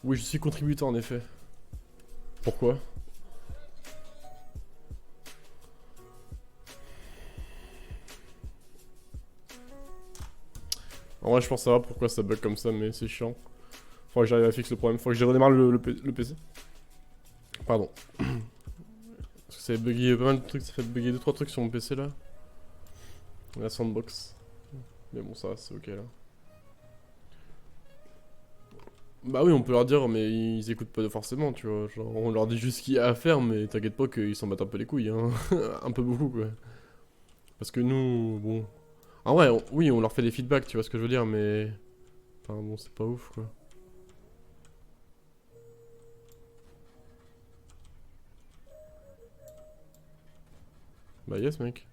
Oui, je suis contributeur en effet. Pourquoi? En vrai, je pense savoir pourquoi ça bug comme ça, mais c'est chiant. Faudrait que j'arrive à fixer le problème. Faudrait que je redémarre le PC. Pardon. Parce que ça fait bugger pas mal de trucs, ça fait bugger 2-3 trucs sur mon PC là. La sandbox. Mais bon, ça va, c'est ok là. Bah oui, on peut leur dire, mais ils écoutent pas forcément, tu vois. Genre, on leur dit juste ce qu'il y a à faire, mais t'inquiète pas qu'ils s'en battent un peu les couilles, hein. Un peu beaucoup, quoi. Parce que nous, bon. En vrai, oui, on leur fait des feedbacks, tu vois ce que je veux dire, mais. Enfin, bon, c'est pas ouf, quoi. Bah, yes, mec.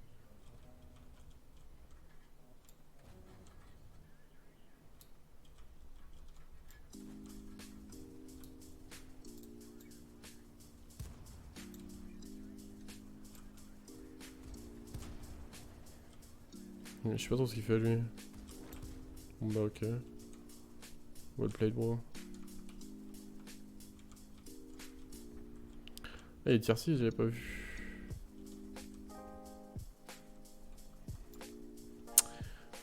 Je sais pas trop ce qu'il fait, lui. Bon, bah, ok. Well played, bro. Eh, il tire 6, j'avais pas vu.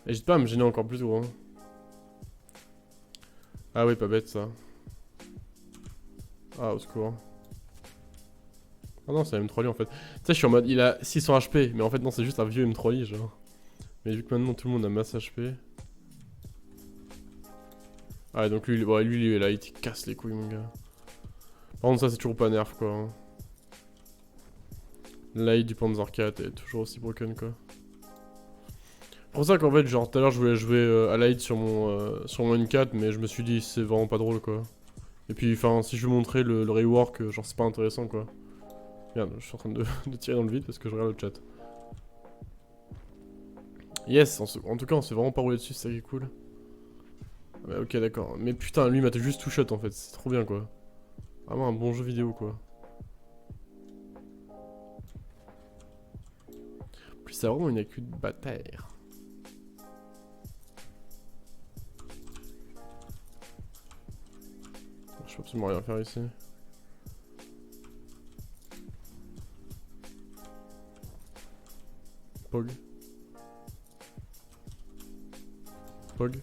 N'hésite pas à me gêner encore plus, gros. Hein. Ah oui, pas bête, ça. Ah, au secours. Ah non, c'est un M3 en fait. Tu sais, je suis en mode, il a 600 HP, mais en fait, non, c'est juste un vieux M3 genre. Mais vu que maintenant tout le monde a masse HP. Ah, donc lui, ouais, lui, il est là, il te casse les couilles, mon gars. Par contre, ça, c'est toujours pas nerf, quoi. Hein. Light du Panzer 4 est toujours aussi broken, quoi. C'est pour ça qu'en fait, genre, tout à l'heure, je voulais jouer à Light sur mon N4, mais je me suis dit, c'est vraiment pas drôle, quoi. Et puis, enfin, si je veux montrer le rework, genre, c'est pas intéressant, quoi. Merde, je suis en train de tirer dans le vide parce que je regarde le chat. Yes, en tout cas, on s'est vraiment pas roulé dessus, c'est ça qui est cool. Ouais, ok, d'accord. Mais putain, lui, il m'a juste two shot en fait, c'est trop bien quoi. Vraiment un bon jeu vidéo quoi. En plus, c'est vraiment une accu de bataille. Je peux absolument rien faire ici. Pog. Pog.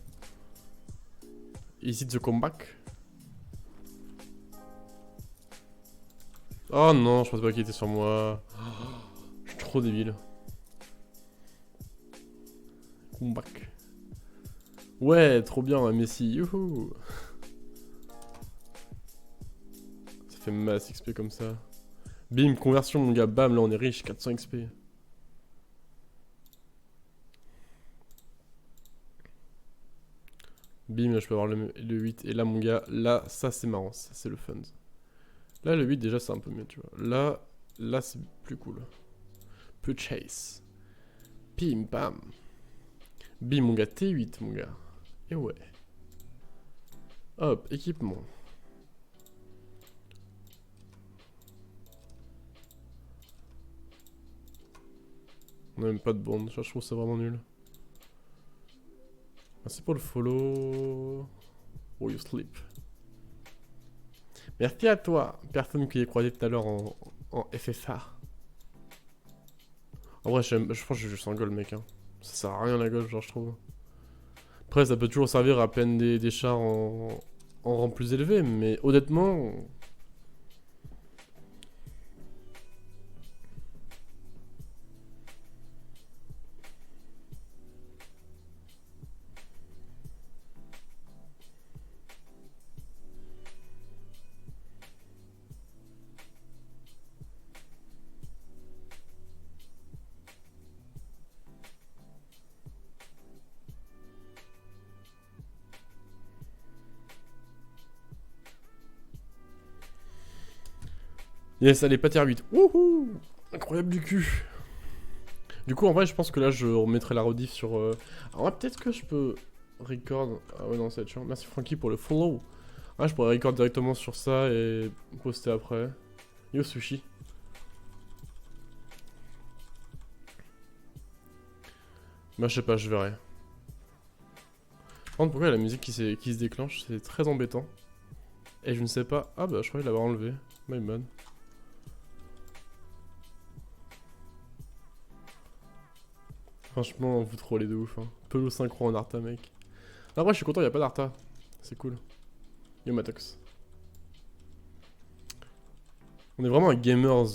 Is it the comeback? Oh non, je pensais pas qu'il était sur moi. Je suis trop débile. Comeback. Ouais, trop bien, Messi, youhou. Ça fait masse XP comme ça. Bim, conversion mon gars, bam, là on est riche, 400 XP. Bim, là je peux avoir le 8. Et là mon gars, là, ça c'est marrant, ça c'est le fun. Là le 8 déjà c'est un peu mieux, tu vois. Là c'est plus cool. Purchase. Pim pam. Bim mon gars, T8 mon gars. Et ouais. Hop, équipement. On a même pas de bande, je trouve ça vraiment nul. Merci pour le follow. Oh you sleep. Merci à toi, personne qui est croisé tout à l'heure en FFA. En vrai, je pense que je joue sans gold, mec. Hein. Ça sert à rien la gold, genre, je trouve. Après, ça peut toujours servir à peine des chars en rang plus élevé, mais honnêtement. Yes, allez, pas tier 8. Wouhou! Incroyable du cul. Du coup, en vrai, je pense que là, je remettrai la rediff sur. Alors, ouais, peut-être que je peux record. Ah ouais, non, ça va être chiant. Merci Francky pour le follow. Ah, je pourrais record directement sur ça et poster après. Yo, sushi. Bah, je sais pas, je verrai. Par contre, pourquoi il y a la musique qui se déclenche? C'est très embêtant. Et je ne sais pas... Ah bah je croyais l'avoir enlevé. My bad. Franchement, vous trollez de ouf. Hein. Pelo synchro en Arta, mec. Après, je suis content, il a pas d'Arta. C'est cool. Yo, Matox. On est vraiment un gamers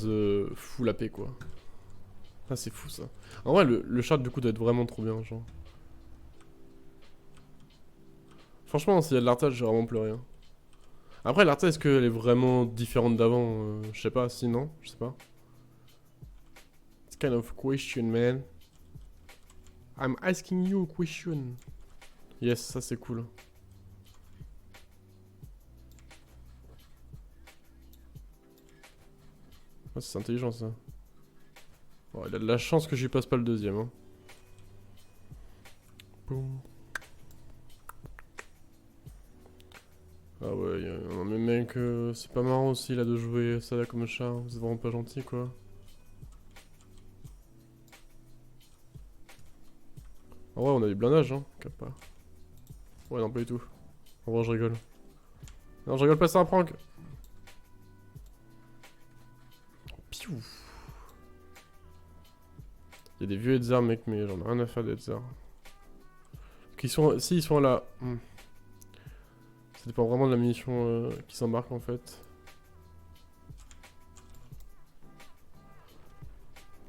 full AP, quoi. Ah, c'est fou, ça. En vrai, le chart, du coup, doit être vraiment trop bien, genre. Franchement, s'il y a de l'Arta, j'ai vraiment plus rien. Après, l'Arta, est-ce qu'elle est vraiment différente d'avant je sais pas, si non, je sais pas. It's kind of question, man. I'm asking you a question. Yes, ça c'est cool. Oh, c'est intelligent ça. Oh, il a de la chance que j'y passe pas le deuxième. Hein. Boum. Ah ouais, non mais mec, c'est pas marrant aussi là de jouer ça là comme chat. Vous êtes vraiment pas gentil quoi. Ah ouais, on a du blindage hein, cap pas. Ouais, non, pas du tout. En vrai, je rigole. Non, je rigole pas, c'est un prank. Piou. Il y a des vieux Edzar, mec, mais j'en ai rien à faire des Edzar. Si, ils sont là. Ça dépend vraiment de la munition qui s'embarque en fait.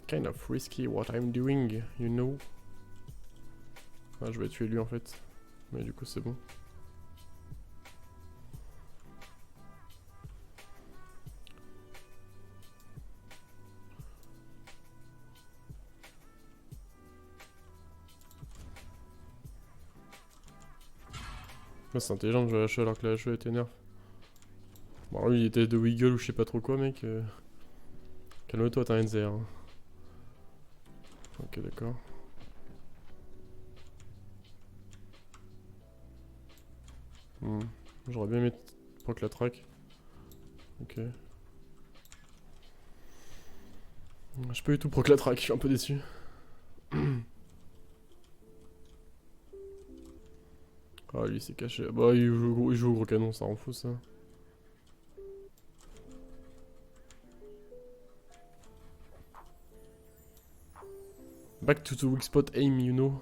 Kind of risky what I'm doing, you know. Ah, je vais tuer lui en fait. Mais du coup, c'est bon. C'est intelligent de jouer à la HE alors que la HE était nerf. Bon, lui il était de Wiggle ou je sais pas trop quoi, mec. Calme-toi, t'as un NZR. Hein. Ok, d'accord. J'aurais bien aimé proc la track. Ok. Je peux du tout proc la track, je suis un peu déçu. Ah, lui c'est caché. Bah, il joue au gros canon, ça rend fou ça. Back to the weak spot aim, you know.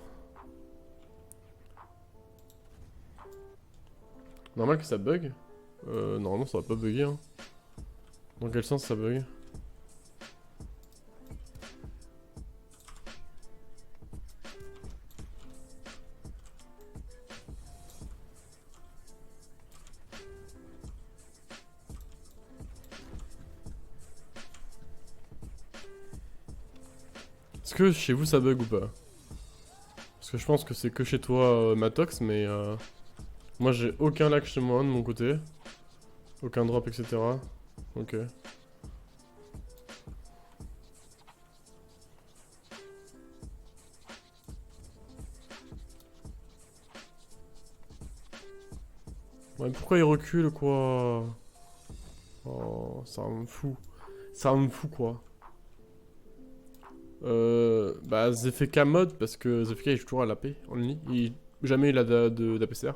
Normal que ça bug. Normalement ça va pas bugger. Hein. Dans quel sens ça bug? Est-ce que chez vous ça bug ou pas? Parce que je pense que c'est que chez toi Matox, mais moi j'ai aucun lag chez moi de mon côté. Aucun drop, etc. Ok. Ouais, pourquoi il recule quoi? Oh, ça me fout. Ça me fout quoi. Bah ZFK mode parce que ZFK il joue toujours à l'AP en ligne. Jamais il a d'APCR.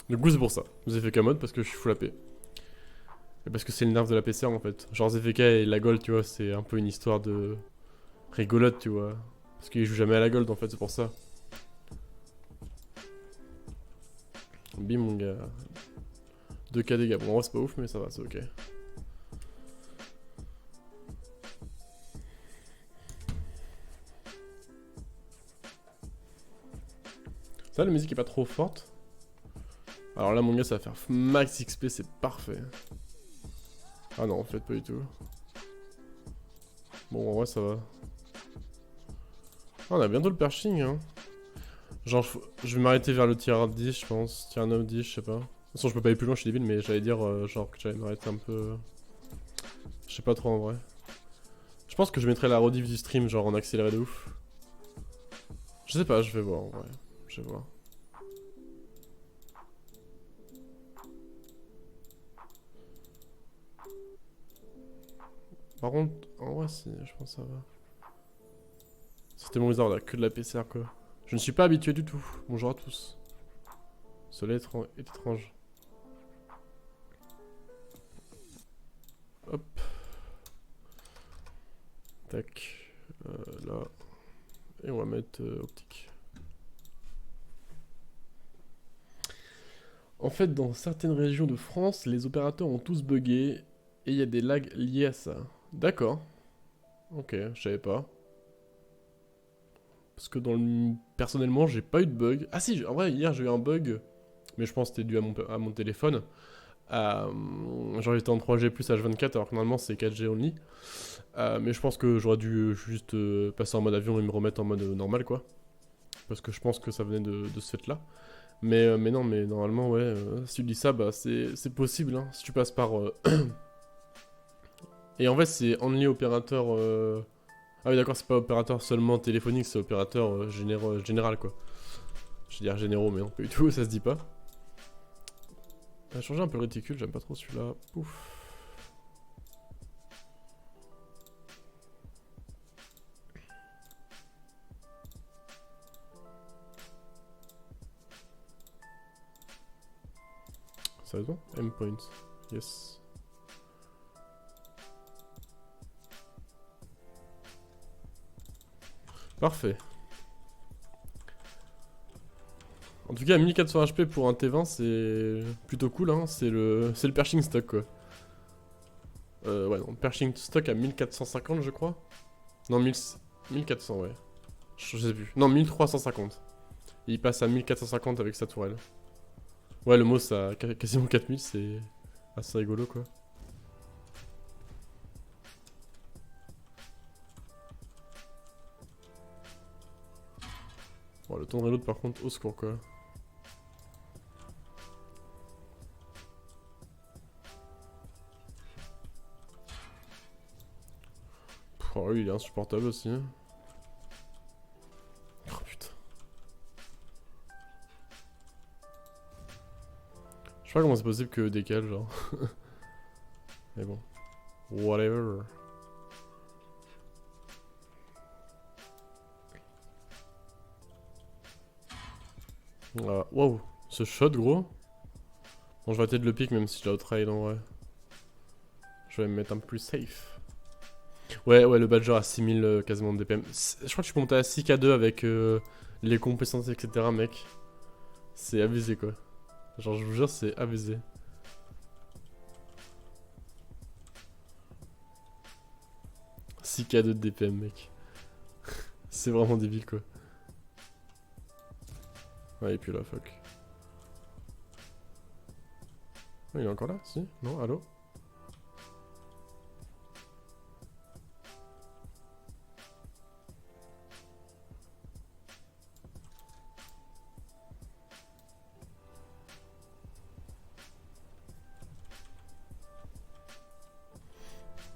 Du coup c'est pour ça. ZFK mode parce que je suis full AP. Et parce que c'est le nerf de l'APCR en fait. Genre ZFK et la gold tu vois c'est un peu une histoire de rigolote tu vois. Parce qu'il joue jamais à la gold en fait c'est pour ça. Bim mon gars. 2k dégâts. Bon en vrai c'est pas ouf mais ça va c'est ok. Ça la musique est pas trop forte. Alors là mon gars ça va faire max XP c'est parfait. Ah non en fait pas du tout. Bon en vrai ça va. Ah, on a bientôt le pershing hein. Genre je vais m'arrêter vers le tier 10 je pense. Tier 9 10 je sais pas. De toute façon je peux pas aller plus loin je suis débile mais j'allais dire genre que j'allais m'arrêter un peu. Je sais pas trop en vrai. Je pense que je mettrai la rediff du stream genre en accéléré de ouf. Je sais pas je vais voir en vrai. Je vais voir. Par contre, en vrai, si, je pense que ça va. C'est tellement bizarre, on a que de la PCR quoi. Je ne suis pas habitué du tout. Bonjour à tous. Cela est étrange. Tac. Là. Et on va mettre optique. En fait, dans certaines régions de France, les opérateurs ont tous bugué et il y a des lags liés à ça. D'accord. Ok, je savais pas. Parce que personnellement, j'ai pas eu de bug. Ah si, en vrai, hier j'ai eu un bug, mais je pense que c'était dû à mon téléphone. Genre j'étais en 3G plus H24 alors que normalement c'est 4G only. Mais je pense que j'aurais dû juste passer en mode avion et me remettre en mode normal quoi. Parce que je pense que ça venait de ce fait là. Mais non, mais normalement ouais, si tu dis ça, bah c'est possible hein, si tu passes par... Et en fait c'est only opérateur... Ah oui d'accord, c'est pas opérateur seulement téléphonique, c'est opérateur général quoi. Je veux dire généraux mais non, pas du tout, ça se dit pas. On va changer un peu le réticule, j'aime pas trop celui-là. Pouf. Sérieusement? Endpoint. Yes. Parfait. En tout cas, 1400 HP pour un T20, c'est plutôt cool, hein. C'est le Pershing stock, quoi. Ouais, non, Pershing stock à 1450, je crois. Non, 1400, ouais. Je sais plus. Non, 1350. Et il passe à 1450 avec sa tourelle. Ouais, le mot, ça a quasiment 4000, c'est assez rigolo, quoi. Bon, le temps de reload, par contre, au secours, quoi. Oh oui, il est insupportable aussi. Hein. Oh putain. Je sais pas comment c'est possible que décale, genre. Mais bon. Whatever. Ah, wow, ce shot, gros. Bon, je vais peut-être le pick, même si je l'ai outrail en vrai. Je vais me mettre un peu plus safe. Ouais, le badger à 6000 quasiment de DPM. Je crois que je peux monter à 6K2 avec les compétences, etc. mec. C'est abusé quoi. Genre, je vous jure, c'est abusé. « 6K2 de DPM, mec. C'est vraiment débile quoi. Ouais, et puis là, fuck. Oh, il est encore là? Si? Non? Allô?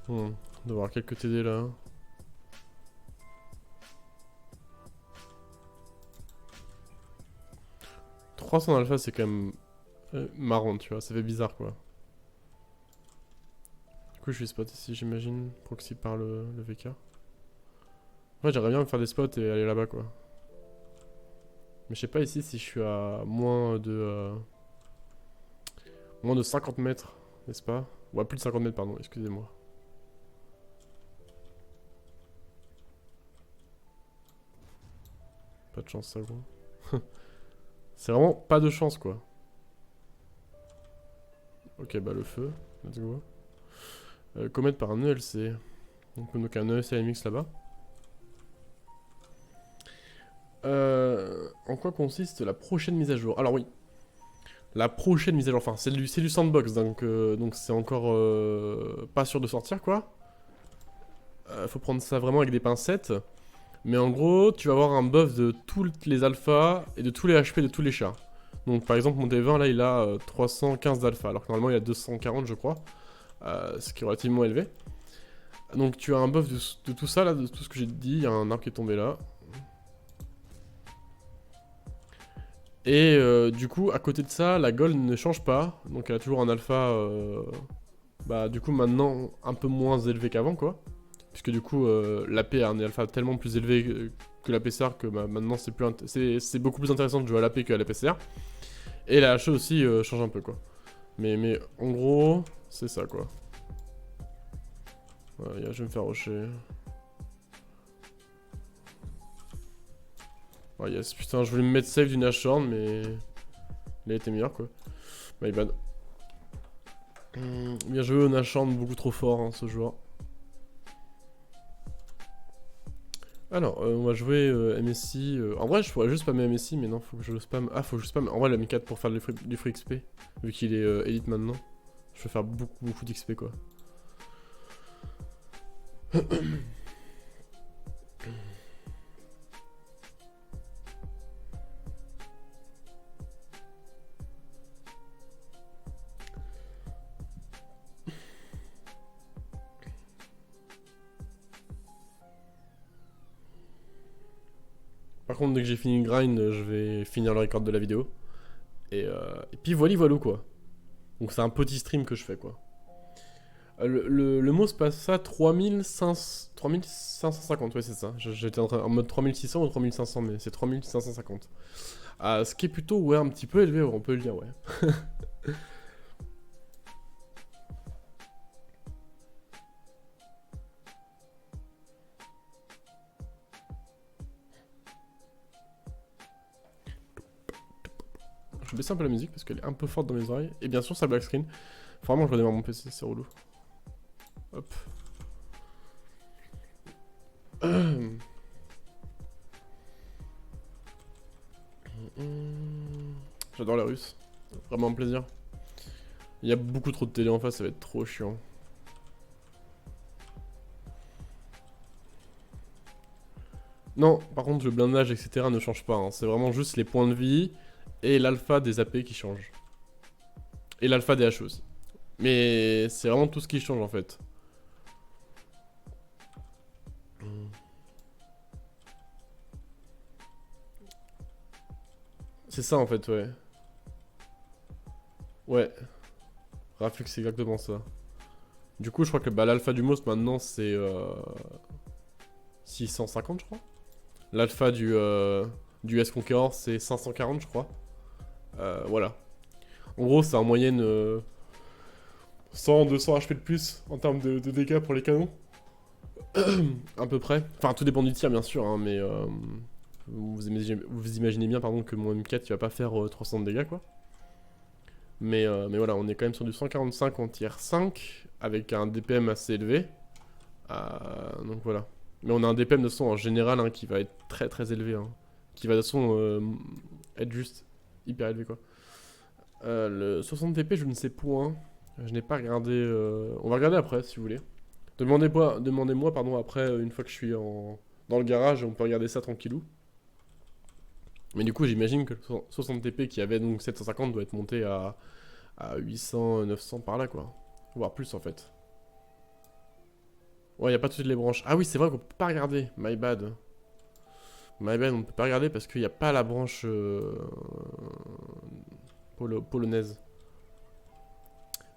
On doit avoir quelques TD là. 300 alpha, c'est quand même marrant, tu vois. Ça fait bizarre quoi. Du coup, je vais spot ici, j'imagine. Proxy par le VK. Ouais, j'aimerais bien me faire des spots et aller là-bas quoi. Mais je sais pas ici si je suis à moins de 50 mètres, n'est-ce pas? Ou à plus de 50 mètres, pardon, excusez-moi. Pas de chance ça gros. C'est vraiment pas de chance quoi. Ok bah le feu, let's go. Comet par un ELC. Donc un ELC AMX là-bas. En quoi consiste la prochaine mise à jour? Alors oui, la prochaine mise à jour, enfin c'est du sandbox, donc c'est encore pas sûr de sortir quoi. Faut prendre ça vraiment avec des pincettes. Mais en gros, tu vas avoir un buff de toutes les alphas et de tous les HP de tous les chars. Donc par exemple mon D20 là il a 315 d'alpha alors que normalement il a 240 je crois. Ce qui est relativement élevé. Donc tu as un buff de tout ça là, de tout ce que j'ai dit, il y a un arbre qui est tombé là. Et du coup, à côté de ça, la gold ne change pas. Donc elle a toujours un alpha, bah du coup maintenant un peu moins élevé qu'avant quoi. Puisque du coup, l'AP a un alpha tellement plus élevé que la PCR que bah, maintenant c'est beaucoup plus intéressant de jouer à l'AP qu'à la PCR. Et la HE aussi change un peu quoi. Mais en gros, c'est ça quoi. Ouais, je vais me faire rusher. Oh yes, putain, je voulais me mettre safe d'une Ashorn, mais... Il a été meilleur, quoi. My bad. Bien joué, on Ashorn, beaucoup trop fort, hein, ce joueur. Alors, on va jouer MSI. En vrai, je pourrais juste spammer MSI, mais non, faut que je le spam. Ah, faut que je spam. En vrai, la M4 pour faire du free XP. Vu qu'il est élite maintenant. Je vais faire beaucoup d'XP, quoi. Par contre, dès que j'ai fini le grind, je vais finir le record de la vidéo. Et puis voilà quoi. Donc c'est un petit stream que je fais quoi. Le mot se passe à 3550, ouais c'est ça. J'étais en mode 3600 ou 3500, mais c'est 3550. Ce qui est plutôt ouais, un petit peu élevé, on peut le dire, ouais. Je vais baisser un peu la musique parce qu'elle est un peu forte dans mes oreilles. Et bien sûr, ça black screen. Faut vraiment que je redémarre mon PC, c'est relou. Hop. J'adore les Russes. Vraiment un plaisir. Il y a beaucoup trop de télé en face, ça va être trop chiant. Non, par contre, le blindage, etc. ne change pas. Hein. C'est vraiment juste les points de vie et l'alpha des AP qui changent. Et l'alpha des H aussi. Mais c'est vraiment tout ce qui change en fait. C'est ça en fait, ouais. Ouais. Raflux, c'est exactement ça. Du coup, je crois que bah, l'alpha du MOS maintenant c'est 650, je crois. L'alpha du S-Conqueror c'est 540, je crois. Voilà. En gros, c'est en moyenne 100-200 HP de plus en termes de dégâts pour les canons. À peu près. Enfin, tout dépend du tir, bien sûr, hein, mais vous imaginez bien pardon, que mon M4 il va pas faire 300 de dégâts, quoi. Mais voilà, on est quand même sur du 145 en tier 5, avec un DPM assez élevé. Donc voilà. Mais on a un DPM de son en général hein, qui va être très élevé. Hein, qui va de son être juste hyper élevé, quoi. Le 60 TP, je ne sais point. Je n'ai pas regardé. On va regarder après si vous voulez. Demandez-moi pardon après une fois que je suis dans le garage, on peut regarder ça tranquillou. Mais du coup, j'imagine que le 60 TP qui avait donc 750 doit être monté à 800, 900 par là quoi. Voire plus en fait. Ouais, y a pas toutes les branches. Ah oui, c'est vrai qu'on peut pas regarder. My bad. My bad, on peut pas regarder parce qu'il n'y a pas la branche polonaise.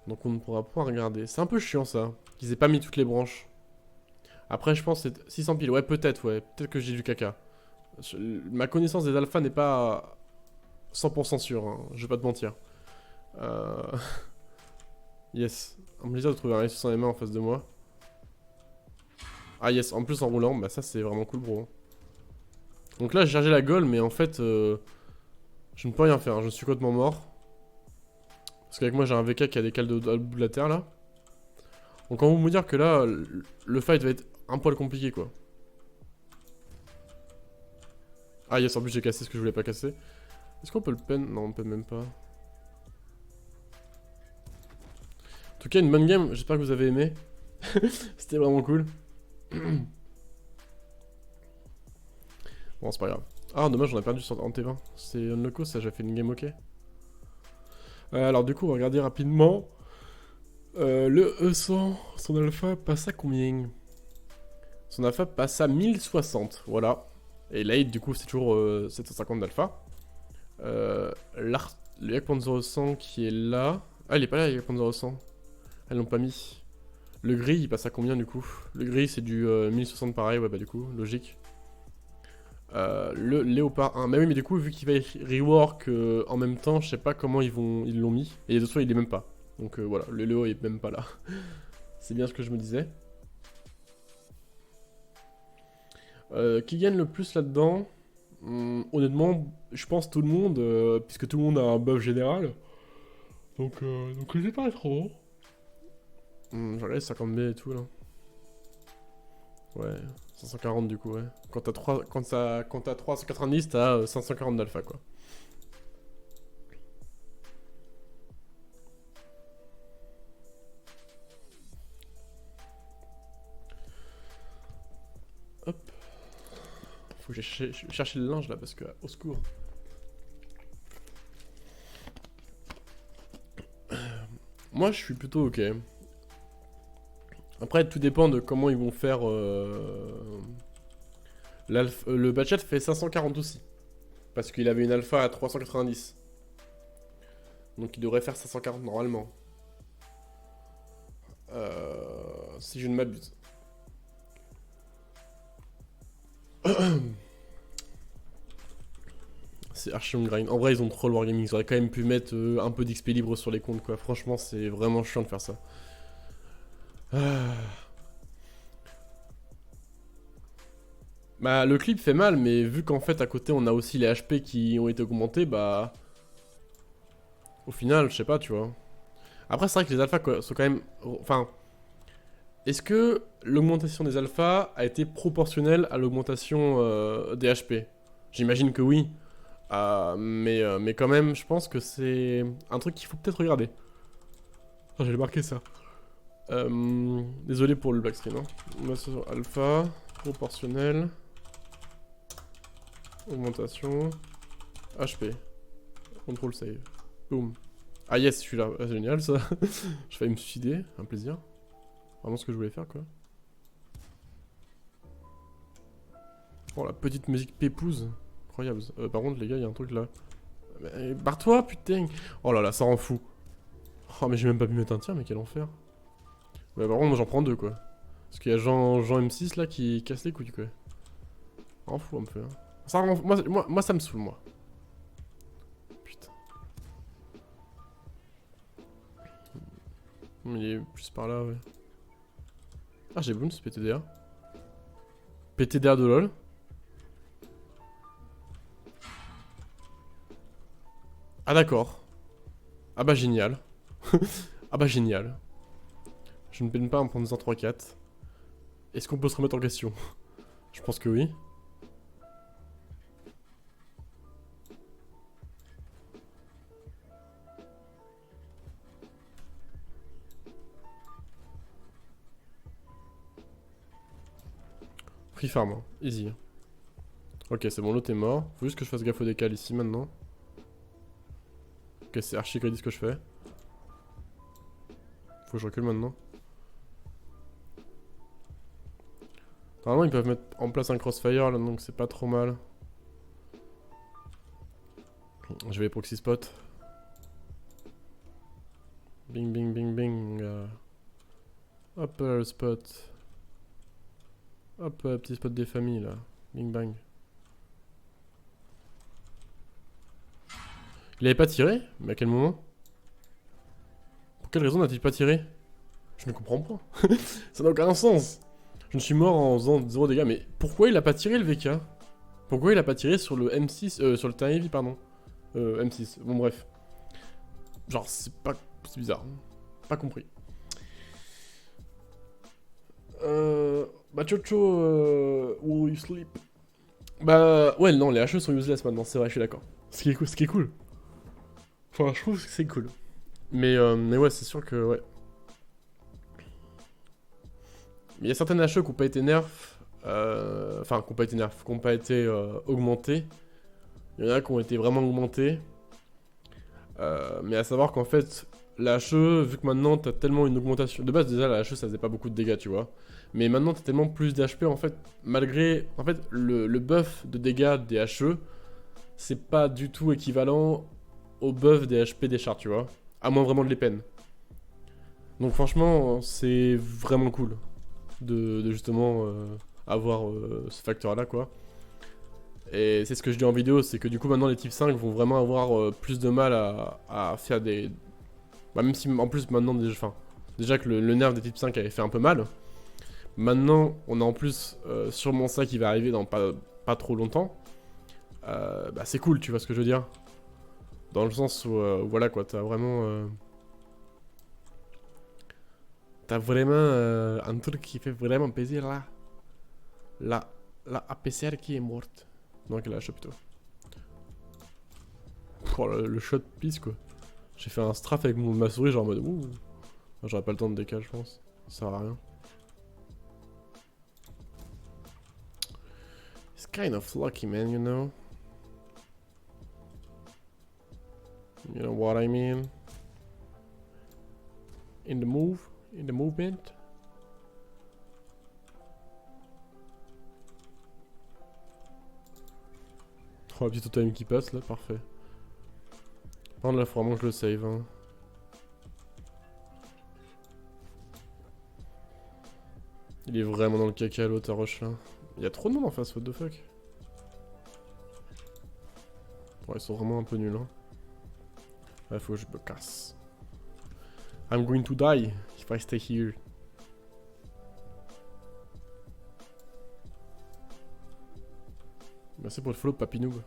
Donc on ne pourra pas regarder. C'est un peu chiant ça, qu'ils aient pas mis toutes les branches. Après je pense que c'est 600 piles. Ouais peut-être, ouais. Peut-être que j'ai du caca. Ma connaissance des alphas n'est pas 100% sûre, hein. Je vais pas te mentir. Yes. Un plaisir de trouver un S600 M1 en face de moi. Ah yes, en plus en roulant, bah ça c'est vraiment cool bro. Donc là j'ai chargé la goal mais en fait je ne peux rien faire, hein. Je suis complètement mort. Parce qu'avec moi j'ai un VK qui a des cales de bout de la terre là. Donc on va vous dire que là le fight va être un poil compliqué quoi. Ah yes, en plus j'ai cassé ce que je voulais pas casser. Est-ce qu'on peut le pen? Non on peut même pas. En tout cas une bonne game, j'espère que vous avez aimé. C'était vraiment cool. Bon c'est pas grave. Ah dommage on a perdu en T20. C'est Unloco ça, j'ai fait une game ok. Alors du coup on va regarder rapidement. Le E100, son alpha passe à combien? Son alpha passe à 1060, voilà. Et l'AID du coup c'est toujours 750 d'alpha. Le Yak.0 100 qui est là. Ah il est pas là le Yak.0 100. Elles l'ont pas mis. Le gris il passe à combien du coup? Le gris c'est du 1060 pareil, ouais bah du coup, logique. Le Léopard 1, mais oui mais du coup vu qu'il va y rework en même temps, je sais pas comment ils l'ont mis. Et de toute façon il est même pas. Donc voilà, le Léo est même pas là. C'est bien ce que je me disais. Qui gagne le plus là-dedans? Honnêtement, je pense tout le monde, puisque tout le monde a un buff général. Donc je sais pas trop. J'ai regardé 50B et tout là. Ouais, 540 du coup, ouais. Quand t'as 390, t'as 540 d'alpha quoi. Hop. Faut que j'aille chercher le linge là parce que, au secours. Moi je suis plutôt ok. Après tout dépend de comment ils vont faire. Le Batchat fait 540 aussi. Parce qu'il avait une alpha à 390. Donc il devrait faire 540 normalement. Si je ne m'abuse. C'est archi long grind. En vrai, ils ont trop le wargaming. Ils auraient quand même pu mettre un peu d'XP libre sur les comptes, quoi. Franchement, c'est vraiment chiant de faire ça. Bah, le clip fait mal, mais vu qu'en fait, à côté, on a aussi les HP qui ont été augmentés, bah... Au final, je sais pas, tu vois. Après, c'est vrai que les alphas sont quand même... Enfin... Est-ce que l'augmentation des alphas a été proportionnelle à l'augmentation des HP? J'imagine que oui. Mais quand même, je pense que c'est un truc qu'il faut peut-être regarder. Oh, j'ai marqué ça. Désolé pour le black screen. Hein. Augmentation alpha, proportionnel, augmentation, HP, control save. Boom. Ah yes, je suis là. Ah, génial ça. Je failli me suicider, un plaisir. Vraiment ce que je voulais faire quoi. Oh la petite musique pépouse. Incroyable. Par contre les gars, il y a un truc là. Barre-toi putain. Oh là là, ça rend fou. Oh mais j'ai même pas pu mettre un tir, mais quel enfer. Bah par contre moi j'en prends deux quoi. Parce qu'il y a Jean M6 là qui casse les couilles quoi. En fou un peu. Hein. Ça rend... moi ça me saoule moi. Putain. Il est plus par là ouais. Ah j'ai boom ce PTDA. PTDA de LOL. Ah d'accord. Ah bah génial. Ah bah génial. Je ne peine pas à me prendre 2-3-4. Est-ce qu'on peut se remettre en question? Je pense que oui. Free farm, hein. Easy. Ok, c'est bon, l'autre est mort. Faut juste que je fasse gaffe au décal ici maintenant. Ok, c'est archi greedy ce que je fais. Faut que je recule maintenant. Normalement, ils peuvent mettre en place un crossfire là, donc c'est pas trop mal. Je vais proxy spot. Bing, bing, bing, bing. Hop, spot. Hop, petit spot des familles là. Bing, bang. Il avait pas tiré? Mais à quel moment? Pour quelle raison n'a-t-il pas tiré? Je ne comprends pas. Ça n'a aucun sens. Je me suis mort en faisant 0 dégâts, mais pourquoi il a pas tiré le VK? Pourquoi il a pas tiré sur le M6, sur le terrain heavy, pardon. M6, bon bref. Genre, c'est pas... c'est bizarre. Pas compris. Bah Chocho, will you sleep? Bah, ouais, non, les HE sont useless maintenant, c'est vrai, je suis d'accord. Ce qui est cool. Enfin, je trouve que c'est cool. Mais ouais, c'est sûr que, ouais. Il y a certaines HE qui n'ont pas été nerf. Enfin, qui n'ont pas été nerf, qui n'ont pas été augmentées. Il y en a qui ont été vraiment augmentées. Mais à savoir qu'en fait, la HE, vu que maintenant t'as tellement une augmentation. De base, déjà, la HE ça faisait pas beaucoup de dégâts, tu vois. Mais maintenant t'as tellement plus d'HP, en fait, malgré. En fait, le buff de dégâts des HE, c'est pas du tout équivalent au buff des HP des chars, tu vois. À moins vraiment de les peines. Donc, franchement, c'est vraiment cool de justement avoir ce facteur-là, quoi. Et c'est ce que je dis en vidéo, c'est que du coup maintenant les types 5 vont vraiment avoir plus de mal à faire des... Bah même si en plus maintenant déjà que le nerf des types 5 avait fait un peu mal. Maintenant on a en plus sûrement ça qui va arriver dans pas trop longtemps. bah c'est cool, tu vois ce que je veux dire. Dans le sens où, voilà quoi, t'as vraiment... t'as vraiment un truc qui fait vraiment plaisir là. La APCR qui est morte. Non, qu'elle lâche plutôt. Oh, le shot pisse quoi. J'ai fait un strafe avec ma souris, genre en mode ouh. J'aurais pas le temps de décaler, je pense. Ça sert à rien. It's kind of lucky, man, you know. You know what I mean? In the movement. Oh, un petit totem qui passe là, parfait. Par contre, là, faut vraiment que je le save. Hein. Il est vraiment dans le caca l'autre à roche là. Il y a trop de monde en face, what the fuck. Ouais, ils sont vraiment un peu nuls. Hein. Ouais, faut que je me casse. I'm going to die if I stay here. Merci pour le follow, Papinoob.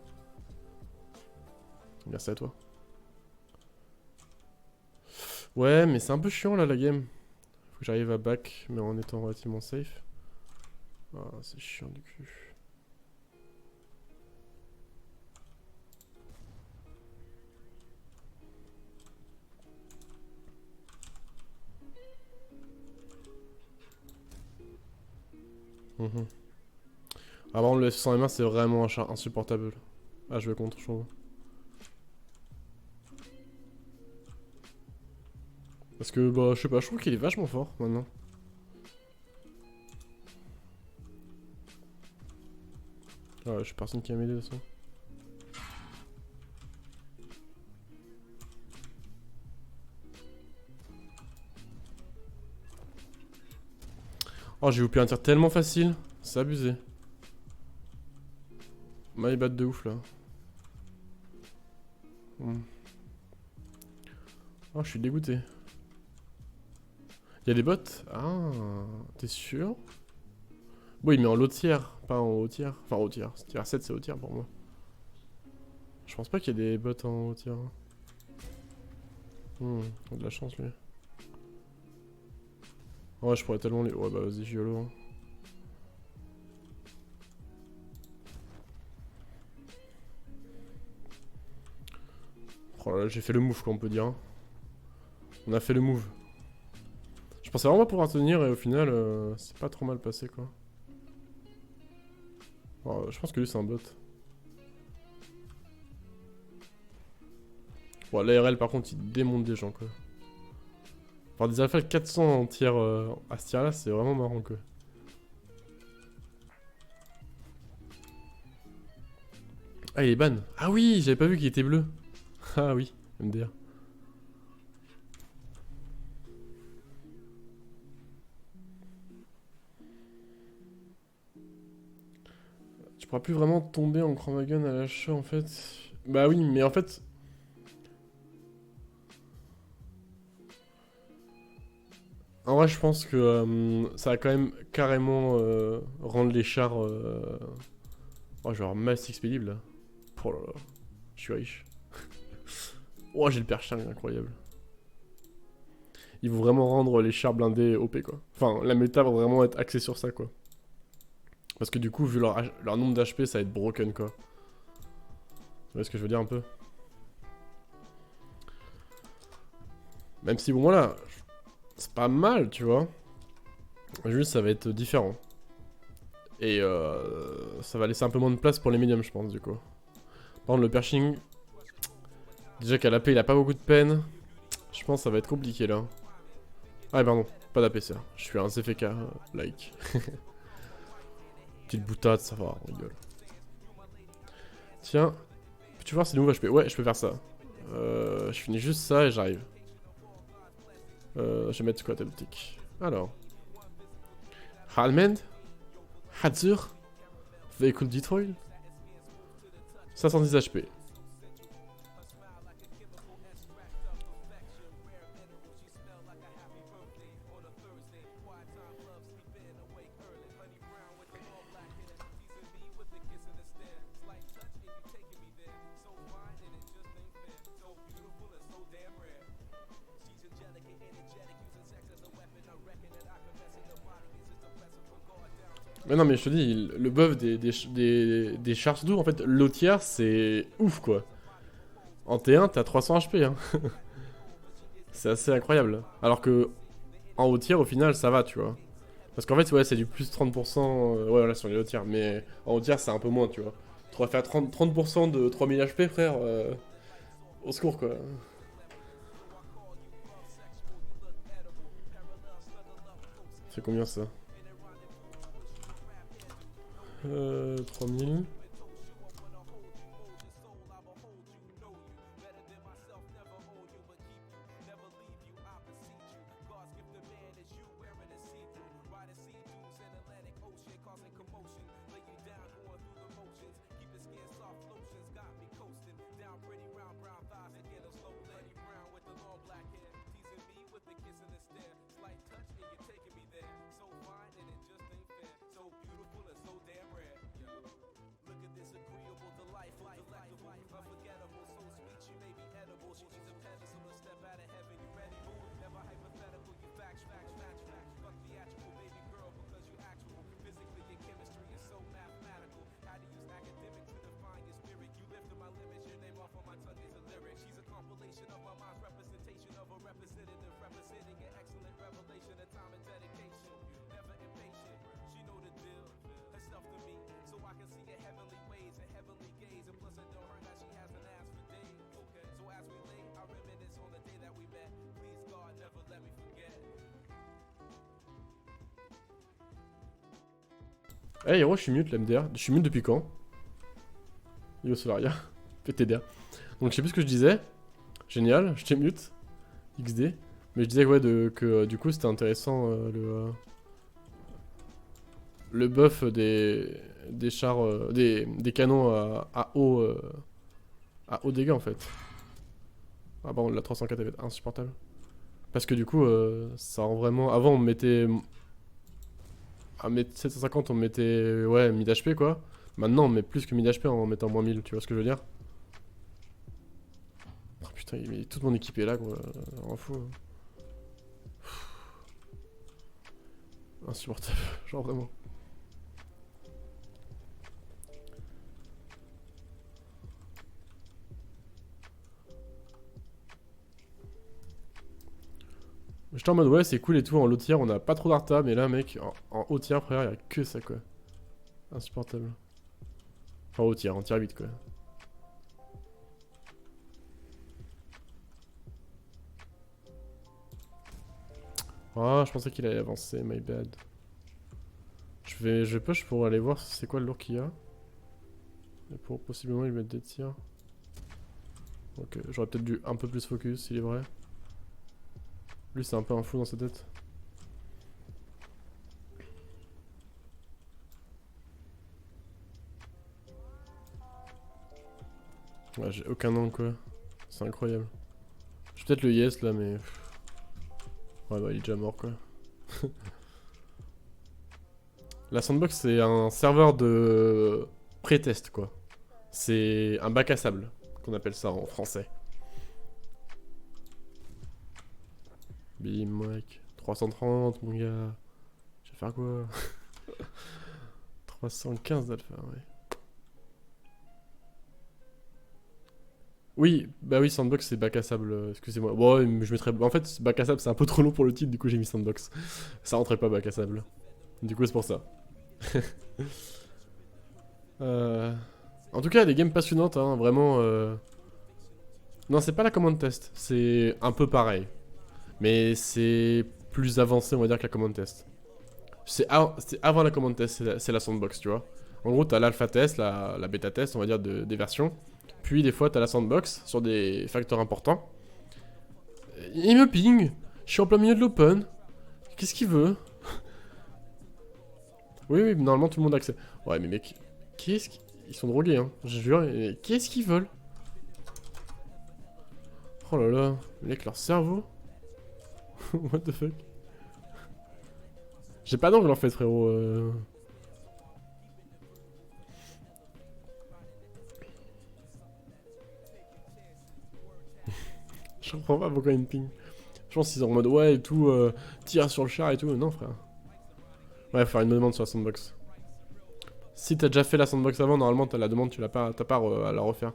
Merci à toi. Ouais, mais c'est un peu chiant là la game. Faut que j'arrive à back, mais en étant relativement safe. Ah, c'est chiant du cul. Ah, par contre, le F100 M1 c'est vraiment insupportable. Ah, je vais contre, je trouve. Parce que, bah, je sais pas, je trouve qu'il est vachement fort maintenant. Ah ouais, je suis personne qui va m'aider de toute façon. Oh, j'ai loupé un tir tellement facile. C'est abusé. My bad de ouf là. Oh, je suis dégoûté. Y'a des bots? Ah, t'es sûr? Oui, mais en low tier, pas en haut tier. Enfin, haut tier. Tier 7, c'est haut tier pour moi. Je pense pas qu'il y ait des bots en haut tier. On a de la chance lui. Ouais, je pourrais tellement les. Ouais, bah vas-y, YOLO. Hein. Oh là là, j'ai fait le move, quoi, on peut dire. Hein. On a fait le move. Je pensais vraiment pouvoir tenir et au final, c'est pas trop mal passé, quoi. Oh, je pense que lui, c'est un bot. Bon, l'ARL, par contre, il démonte des gens, quoi. Enfin, des alphas 400 en tiers à ce tiers-là, c'est vraiment marrant, quoi. Ah, il est ban. Ah oui, j'avais pas vu qu'il était bleu. Ah oui, MDR. Tu pourras plus vraiment tomber en Chromagone à l'achat, en fait. Bah oui, mais en fait... En vrai, je pense que ça va quand même carrément rendre les chars... Oh, genre masse expédible, là. Oh là là, je suis riche. Oh, j'ai le perching, incroyable. Ils vont vraiment rendre les chars blindés OP, quoi. Enfin, la méta va vraiment être axée sur ça, quoi. Parce que du coup, vu leur nombre d'HP, ça va être broken, quoi. Vous voyez ce que je veux dire, un peu? Même si, bon, voilà, c'est pas mal, tu vois. Juste, ça va être différent. Et ça va laisser un peu moins de place pour les médiums, je pense, du coup. Par contre, le pershing... Déjà qu'à l'AP, il a pas beaucoup de peine. Je pense que ça va être compliqué, là. Ah, pardon, pas d'APC. Je suis un CFK, like. Petite boutade, ça va, on rigole. Tiens, peux-tu voir si nouveau HP? Ouais, je peux faire ça. Je finis juste ça et j'arrive. Je vais mettre quoi ta boutique? Alors. Halmend? Hazur? Vehicle Detroit? 510 HP. Mais non, mais je te dis, le buff des chars surtout, en fait, l'eau tiers, c'est ouf, quoi. En T1, t'as 300 HP, hein. C'est assez incroyable. Alors que en haut tiers, au final, ça va, tu vois. Parce qu'en fait, ouais, c'est du plus 30%. Ouais, voilà, sur les hauts tiers. Mais en haut tiers, c'est un peu moins, tu vois. Tu vas faire 30% de 3000 HP, frère. Au secours, quoi. C'est combien ça 3000. Eh, Hiro, je suis mute, l'MDR. Je suis mute depuis quand Yo, Solaria. PTDR. Donc, je sais plus ce que je disais. Génial, je t'ai mute. XD. Mais je disais ouais, que du coup, c'était intéressant le buff des chars. Des canons à haut dégâts en fait. Ah bon, la 304 elle va être insupportable. Parce que du coup, ça rend vraiment. Avant, on mettait. À mettre 750, on mettait. Ouais, 1000 HP quoi. Maintenant, on met plus que 1000 HP en mettant moins 1000, tu vois ce que je veux dire? Oh putain, toute mon équipe est là quoi. On m'en fout. Insupportable, genre vraiment. J'étais en mode ouais c'est cool et tout, en low tier on a pas trop d'arta, mais là mec, en haut tier frère y'a que ça quoi. Insupportable. Enfin haut tier, en tier 8 quoi. Ah je pensais qu'il allait avancer, my bad. Je push pour aller voir c'est quoi le lourd qu'il y a. Et pour possiblement lui mettre des tirs. Ok, j'aurais peut-être dû un peu plus focus, il est vrai. Lui c'est un peu un fou dans sa tête. Ouais, j'ai aucun angle quoi. C'est incroyable. J'ai peut-être le yes là mais... Ouais bah il est déjà mort quoi. La sandbox c'est un serveur de pré-test quoi. C'est un bac à sable qu'on appelle ça en français. Bim mec. 330 mon gars. Je vais faire quoi? 315 d'alpha ouais. Oui, bah oui, Sandbox c'est bac à sable, excusez-moi. Bon, ouais, je mettrais. En fait, bac à sable c'est un peu trop long pour le titre, du coup j'ai mis Sandbox. Ça rentrait pas bac à sable. Du coup, c'est pour ça. En tout cas, des games passionnantes, hein, vraiment. Non, c'est pas la commande test, c'est un peu pareil. Mais c'est plus avancé, on va dire, que la commande test. C'est avant la commande test, c'est la sandbox, tu vois. En gros, t'as l'alpha test, la bêta test, on va dire, des versions. Puis des fois, t'as la sandbox sur des facteurs importants. Il me ping. Je suis en plein milieu de l'open. Qu'est-ce qu'il veut? Oui, oui, normalement tout le monde a accès. Ouais, mais mec, qu'est-ce qu'ils... Ils sont drogués, hein. Je jure, qu'est-ce qu'ils veulent? Oh là là, mec, leur cerveau. What the fuck? J'ai pas d'angle en fait, frérot. Je comprends pas pourquoi ils me ping. Je pense qu'ils sont en mode ouais et tout, tire sur le char et tout. Non, frère. Ouais, faut faire une demande sur la sandbox. Si t'as déjà fait la sandbox avant, normalement t'as la demande, tu l'as pas, t'as pas à la refaire.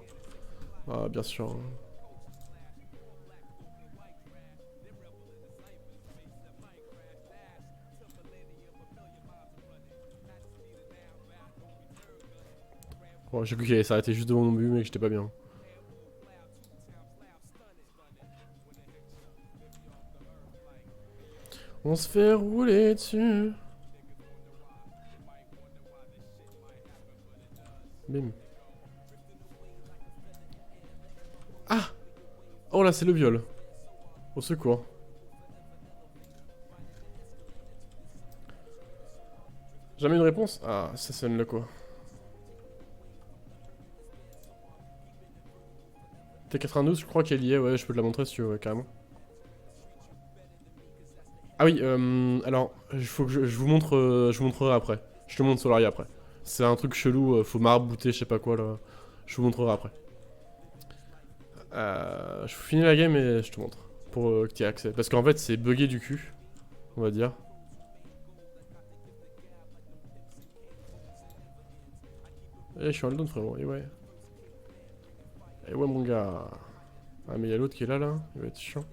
Ah, bien sûr. Oh, j'ai cru qu'il allait s'arrêter juste devant mon but, mais que j'étais pas bien. On se fait rouler dessus. Bim. Ah! Oh là, c'est le viol. Au secours. Jamais une réponse? Ah, ça sonne le quoi. T92, je crois qu'elle y est, ouais, je peux te la montrer si tu veux, ouais, carrément. Ah oui, alors, il faut que je vous montre, je vous montrerai après. Je te montre Solaria après. C'est un truc chelou, faut marabouter, je sais pas quoi là. Je vous montrerai après. Je finis la game et je te montre. Pour que tu aies accès. Parce qu'en fait, c'est bugué du cul, on va dire. Eh, je suis en down frérot, et ouais. Et ouais, mon gars. Ah, mais il y a l'autre qui est là, là. Il va être chiant.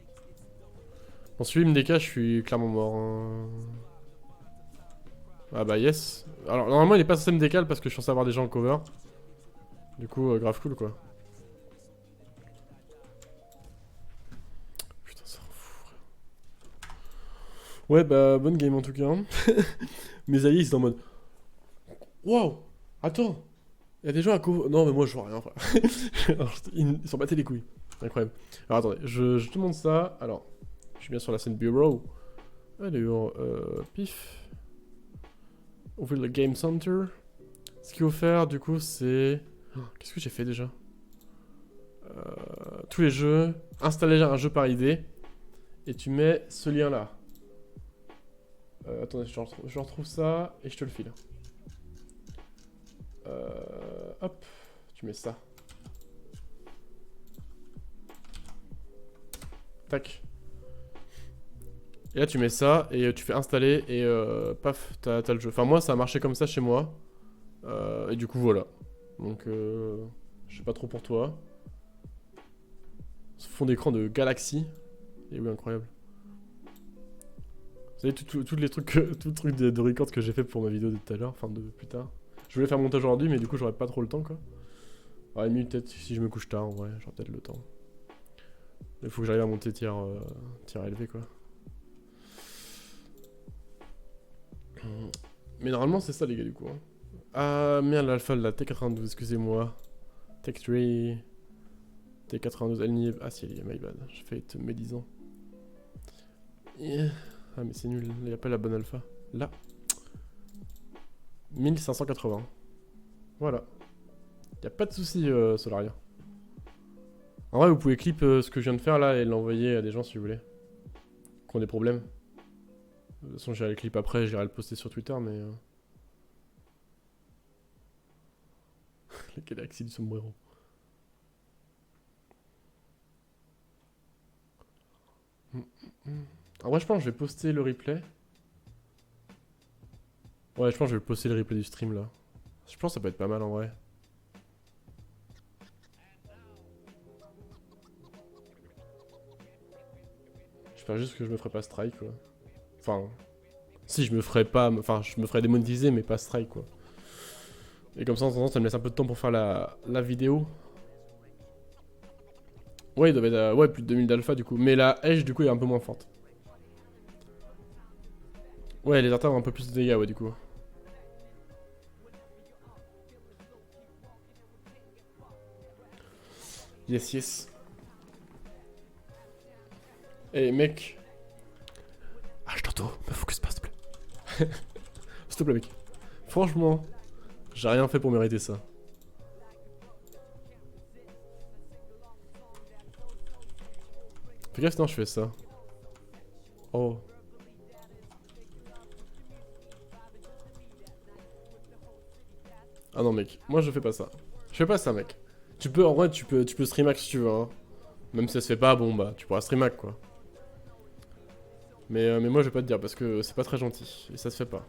Bon, celui-là, il me décache, je suis clairement mort. Hein. Ah bah, yes. Alors, normalement, il est pas censé me décaler parce que je suis censé avoir des gens en cover. Du coup, grave cool, quoi. Putain, ça rend fou, frère. Ouais, bah, bonne game en tout cas. Hein. Mes alliés, ils sont en mode. Waouh! Attends! Il y a des gens à cover. Non, mais moi, je vois rien, frère. Alors, ils s'en battaient les couilles. Incroyable. Alors, attendez, je te montre ça. Alors, je suis bien sur la scène bureau. Alors, pif. Ouvrir le Game Center. Ce qu'il faut faire, du coup, c'est... Oh, qu'est-ce que j'ai fait déjà? Tous les jeux. Installer un jeu par idée. Et tu mets ce lien-là. Attendez, je retrouve ça et je te le file. Hop, tu mets ça. Tac. Et là, tu mets ça et tu fais installer et paf, t'as le jeu. Enfin, moi, ça a marché comme ça chez moi. Et du coup, voilà. Donc, je sais pas trop pour toi. Ce fond d'écran de Galaxy. Et oui, incroyable. Vous savez, tous les trucs, tout le truc de record que j'ai fait pour ma vidéo de tout à l'heure, enfin de plus tard. Je voulais faire montage aujourd'hui, mais du coup, j'aurais pas trop le temps, quoi. Ouais, mieux peut-être si je me couche tard, en vrai, j'aurai peut-être le temps. Il faut que j'arrive à monter tiers élevé, quoi. Mais normalement, c'est ça, les gars, du coup. Hein. Ah, merde, l'alpha de la T92, excusez-moi. Tech 3. T92, elle n'y est... Ah si, elle y est, my bad. J'ai fait être médisant. Yeah. Ah, mais c'est nul, il n'y a pas la bonne alpha. Là. 1580. Voilà. Y a pas de souci, Solaria. En vrai, vous pouvez clip ce que je viens de faire là et l'envoyer à des gens si vous voulez. Qui ont des problèmes. De toute façon, j'irai le clip après, j'irai le poster sur Twitter, mais. Les galaxies du sombrero. En vrai, je pense que je vais poster le replay. Ouais, je pense que je vais poster le replay du stream là. Je pense que ça peut être pas mal en vrai. J'espère juste que je me ferai pas strike quoi. Enfin, si je me ferai pas. Enfin, je me ferai démonétiser, mais pas strike quoi. Et comme ça, en temps, ça me laisse un peu de temps pour faire la vidéo. Ouais, il doit être ouais, plus de 2000 d'alpha du coup. Mais la Edge du coup est un peu moins forte. Ouais, les artères ont un peu plus de dégâts, ouais, du coup. Yes, yes. Eh, mec. Ah, je t'entends. Me focus pas, s'il te plaît. S'il te plaît, mec. Franchement, j'ai rien fait pour mériter ça. Fais gaffe, non, je fais ça. Oh. Ah non, mec. Moi, je fais pas ça. Je fais pas ça, mec. Tu peux, en vrai, tu peux stream hack si tu veux, hein. Même si ça se fait pas, bon, bah, tu pourras stream hack, quoi. Mais moi, je vais pas te dire, parce que c'est pas très gentil. Et ça se fait pas.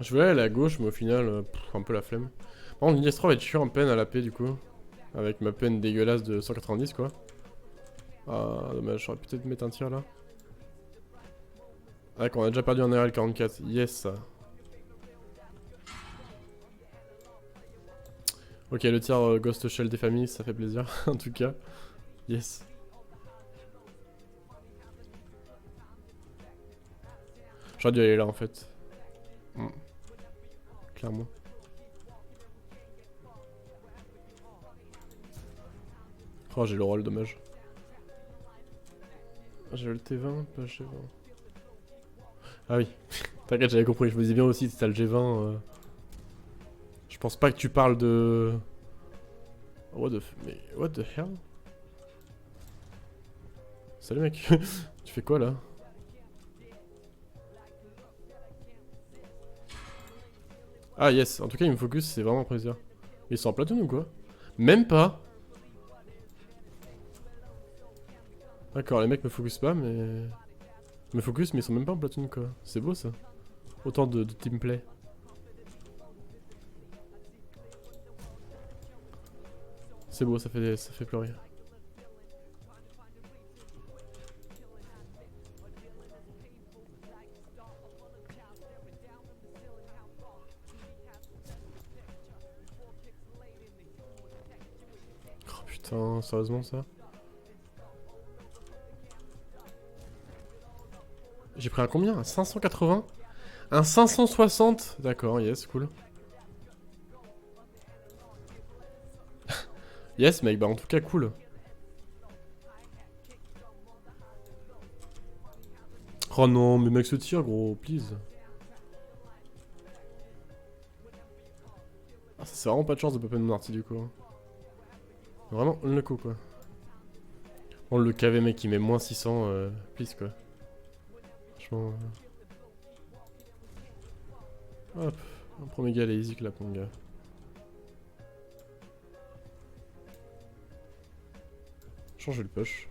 Je voulais aller à gauche, mais au final, un peu la flemme. Par contre, l'Iniestra va être chiant en peine à la paix du coup. Avec ma peine dégueulasse de 190 quoi. Ah, dommage, j'aurais peut-être mettre un tir là. Ah, d'accord, on a déjà perdu un RL 44. Yes, ça. Ok, le tir Ghost Shell des familles, ça fait plaisir, en tout cas. Yes. J'aurais dû aller là en fait. Mm. Clairement. Oh, j'ai le rôle, dommage. J'ai le T20, pas le G20. Ah oui, t'inquiète, j'avais compris. Je me disais bien aussi, si t'as le G20. Je pense pas que tu parles de. Mais what the hell? Salut mec, tu fais quoi là? Ah yes, en tout cas il me focus, c'est vraiment un plaisir. Ils sont en platoon ou quoi? Même pas. D'accord, les mecs me focus pas, mais... Me focus, mais ils sont même pas en platoon quoi. C'est beau ça. Autant de teamplay. C'est beau, ça fait pleurer. Oh putain, sérieusement ça? J'ai pris un combien? Un 580? Un 560? D'accord, yes, cool. Yes mec, bah en tout cas cool. Oh non, mais mec se tire gros, please. Ah, ça c'est vraiment pas de chance de popper mon arty du coup. Hein. Vraiment, on le coup quoi. On le KV mec, il met moins 600, please quoi. Franchement... Hop, un premier gars, elle est easy clap mon gars. Changer le push.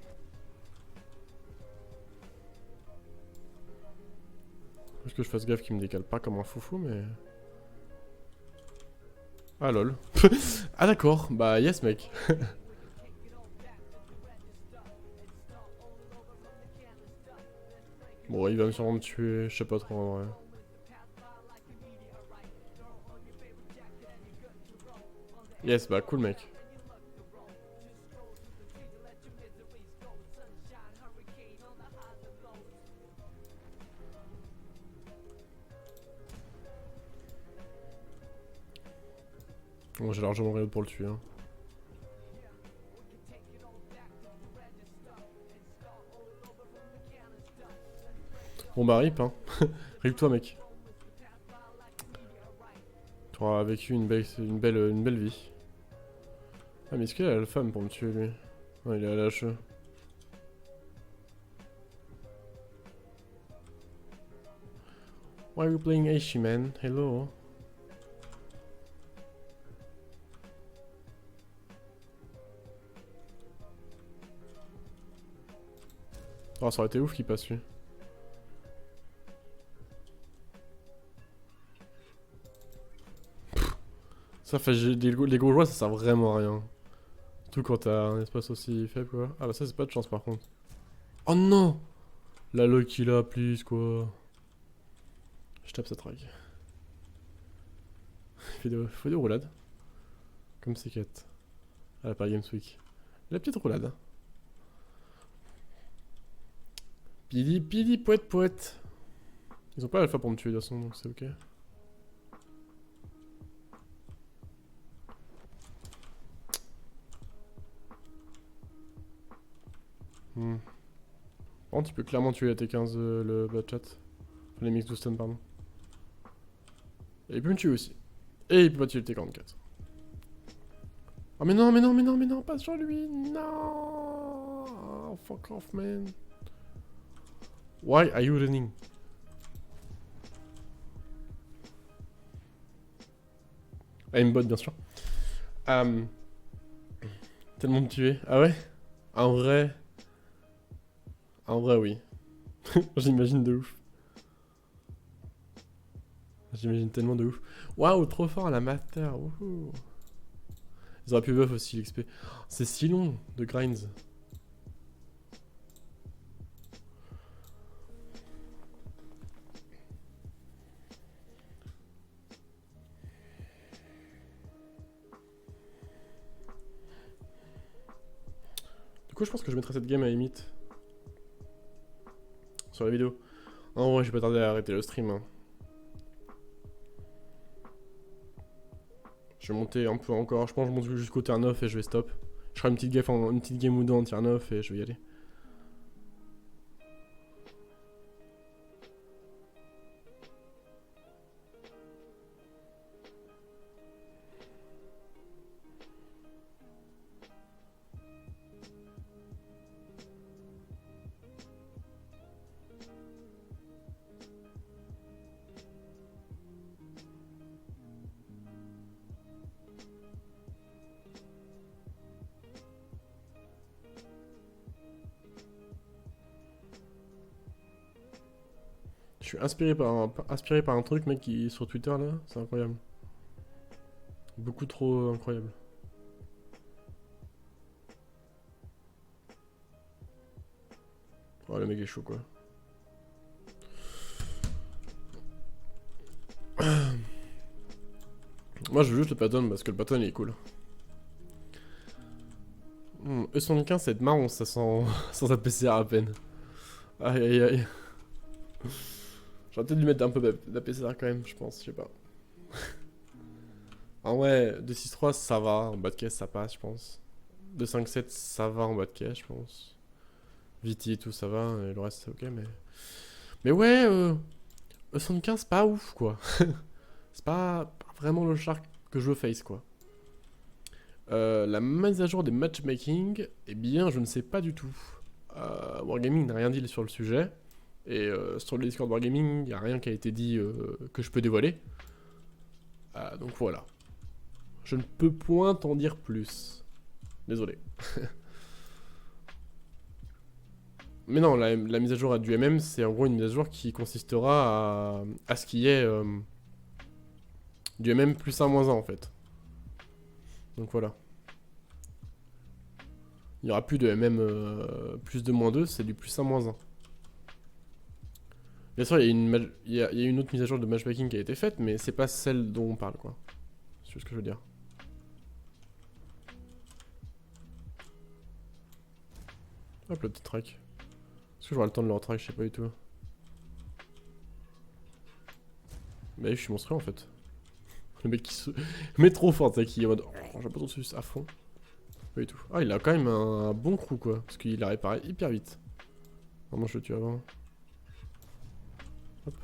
Faut que je fasse gaffe qu'il me décale pas comme un foufou, mais... Ah lol. Ah d'accord, bah yes mec. Bon, il va sûrement me tuer, je sais pas trop en vrai. Yes, bah cool mec. Bon, j'ai largement rien pour le tuer. Hein. Bon bah rip hein. Rip toi mec. Tu auras vécu une belle vie. Ah mais est-ce qu'il a la femme pour me tuer lui? Ouais, il est à l'HE. Why are you playing Aishi man? Hello. Oh ça aurait été ouf qu'il passe lui. Ça fait les gaulois ça sert vraiment à rien. Tout quand t'as un espace aussi faible quoi. Ah bah ça c'est pas de chance par contre. Oh non! La Lucky là, please quoi. Je tape cette rag. Faut des roulades. Comme c'est quête. À la Paris Games Week. La petite roulade. Pili pili poète poète. Ils ont pas l'alpha pour me tuer de toute façon donc c'est ok. Par contre, tu peux clairement tuer la T15 le bot chat. Enfin, les mix Douston, pardon. Et il peut me tuer aussi. Et il peut pas tuer le T44. Oh mais non, mais non, mais non, mais non, pas sur lui. Non. Oh, fuck off, man. Why are you running? Aimbot, bien sûr. Tellement me tuer. Ah ouais? En vrai... En vrai, oui. J'imagine de ouf. J'imagine tellement de ouf. Waouh, trop fort la master. Wouhou. Ils auraient pu buff aussi l'XP. C'est si long de grinds. Du coup, je pense que je mettrai cette game à la limite. Sur la vidéo. En vrai, je vais pas tarder à arrêter le stream. Hein. Je vais monter un peu encore. Je pense que je monte jusqu'au tier 9 et je vais stop. Je ferai une petite game ou deux en tier 9 et je vais y aller. Je suis inspiré par un truc, mec, qui sur Twitter là. C'est incroyable. Beaucoup trop incroyable. Oh, le mec est chaud quoi. Moi je veux juste le pattern parce que le pattern il est cool. E75 c'est marron ça sans APCR à peine. Aïe aïe aïe. J'aurais peut-être dû mettre un peu d'APCR quand même, je pense, je sais pas. Ah ouais, 263 ça va, en bas de caisse ça passe je pense. 257 ça va en bas de caisse je pense. VT et tout ça va, et le reste c'est ok mais... Mais ouais, E75 pas ouf quoi. C'est pas vraiment le char que je veux face quoi. La mise à jour des matchmaking, eh bien je ne sais pas du tout. Wargaming n'a rien dit sur le sujet. Et sur le Discord Wargaming, il n'y a rien qui a été dit que je peux dévoiler. Donc voilà. Je ne peux point t'en dire plus. Désolé. Mais non, la mise à jour du MM, c'est en gros une mise à jour qui consistera à ce qui est du MM plus 1 moins 1 en fait. Donc voilà. Il n'y aura plus de MM plus 2 moins 2, c'est du plus 1 moins 1. Bien sûr, il y a une autre mise à jour de matchmaking qui a été faite, mais c'est pas celle dont on parle quoi. C'est ce que je veux dire. Hop, le petit track. Est-ce que j'aurai le temps de le retrack? Je sais pas du tout. Bah oui, je suis monstrueux en fait. Le mec qui se met trop fort, tu sais, qui est en mode oh, j'ai pas trop à fond. Pas du tout. Ah, il a quand même un bon crew quoi. Parce qu'il a réparé hyper vite. Vraiment, je le tue avant. Hop.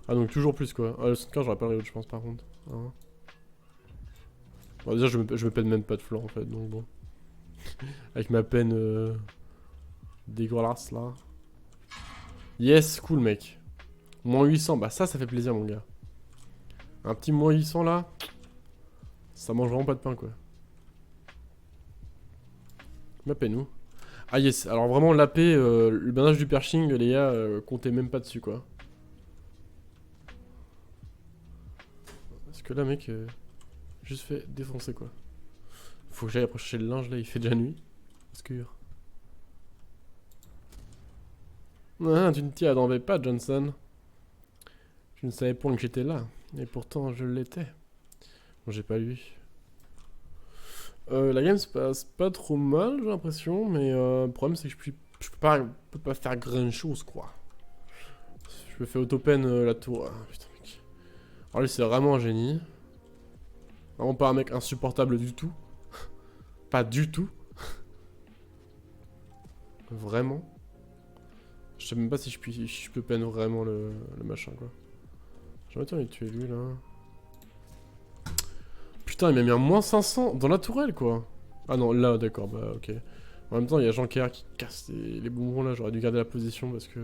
Ah, donc toujours plus quoi. Ah, le 75, j'aurais pas le reload, je pense par contre. Hein. Bon, déjà, je me pète même pas de flanc en fait, donc bon. Avec ma peine dégueulasse là. Yes, cool mec. Moins 800, bah ça fait plaisir mon gars. Un petit moins 800 là, ça mange vraiment pas de pain quoi. Ma peine où? Ah yes, alors vraiment l'AP, le bandage du pershing les gars, comptez même pas dessus quoi. Parce que là mec, juste fait défoncer quoi. Faut que j'aille approcher le linge là, il fait déjà nuit. Obscur. Ah, tu ne t'y attendais pas Johnson. Je ne savais point que j'étais là. Et pourtant je l'étais. Bon j'ai pas lu. La game se passe pas trop mal j'ai l'impression, mais le problème c'est que je peux pas faire grand chose quoi. Je me fais autopen la tour. Ah, putain mec. Alors lui c'est vraiment un génie. Vraiment pas un mec insupportable du tout. Pas du tout. Vraiment. Je sais même pas si je peux pen vraiment le machin quoi. J'aimerais bien lui tuer lui là. Putain il m'a mis un moins 500 dans la tourelle quoi. Ah non là d'accord bah ok. En même temps il y a Jean-Pierre qui casse les bonbons là, j'aurais dû garder la position parce que...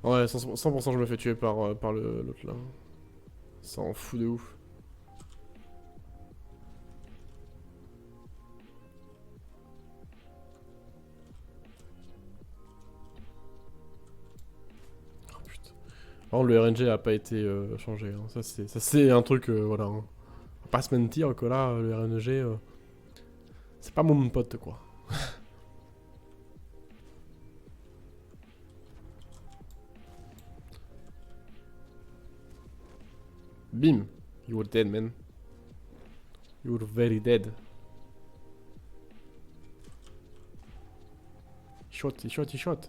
Ouais 100% je me fais tuer par l'autre là. Ça en fout de ouf. Oh putain. Par contre, le RNG a pas été changé. Hein. Ça, c'est un truc, voilà. Hein. On va pas se mentir que là, le RNG, c'est pas mon pote, quoi. Bim. You're dead, man. You're very dead. Shot, he shot, he shot.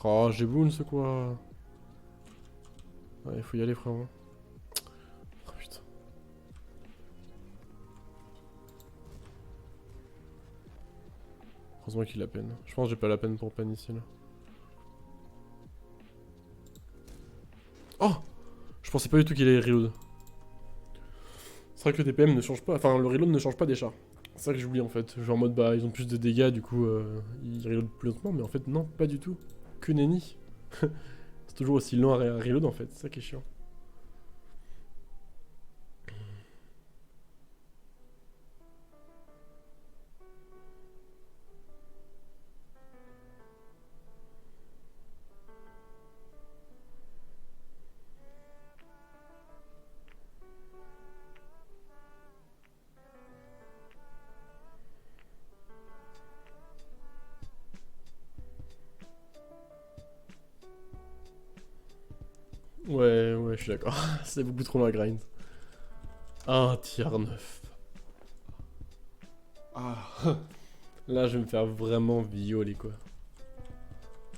Oh, j'ai boons quoi. Ouais, il faut y aller, frérot. Oh putain. Heureusement qu'il a peine. Je pense que j'ai pas la peine pour peine ici là. Oh! Je pensais pas du tout qu'il allait reload. C'est vrai que le DPM ne change pas. Enfin, le reload ne change pas des chars. C'est ça que j'oublie en fait. Genre en mode bah ils ont plus de dégâts du coup ils reload plus lentement. Mais en fait, non, pas du tout. Que nenni. C'est toujours aussi lent à reload en fait. C'est ça qui est chiant. Ouais, ouais, je suis d'accord. C'est beaucoup trop ma grind. Ah, tier 9. Ah. Là, je vais me faire vraiment violer, quoi.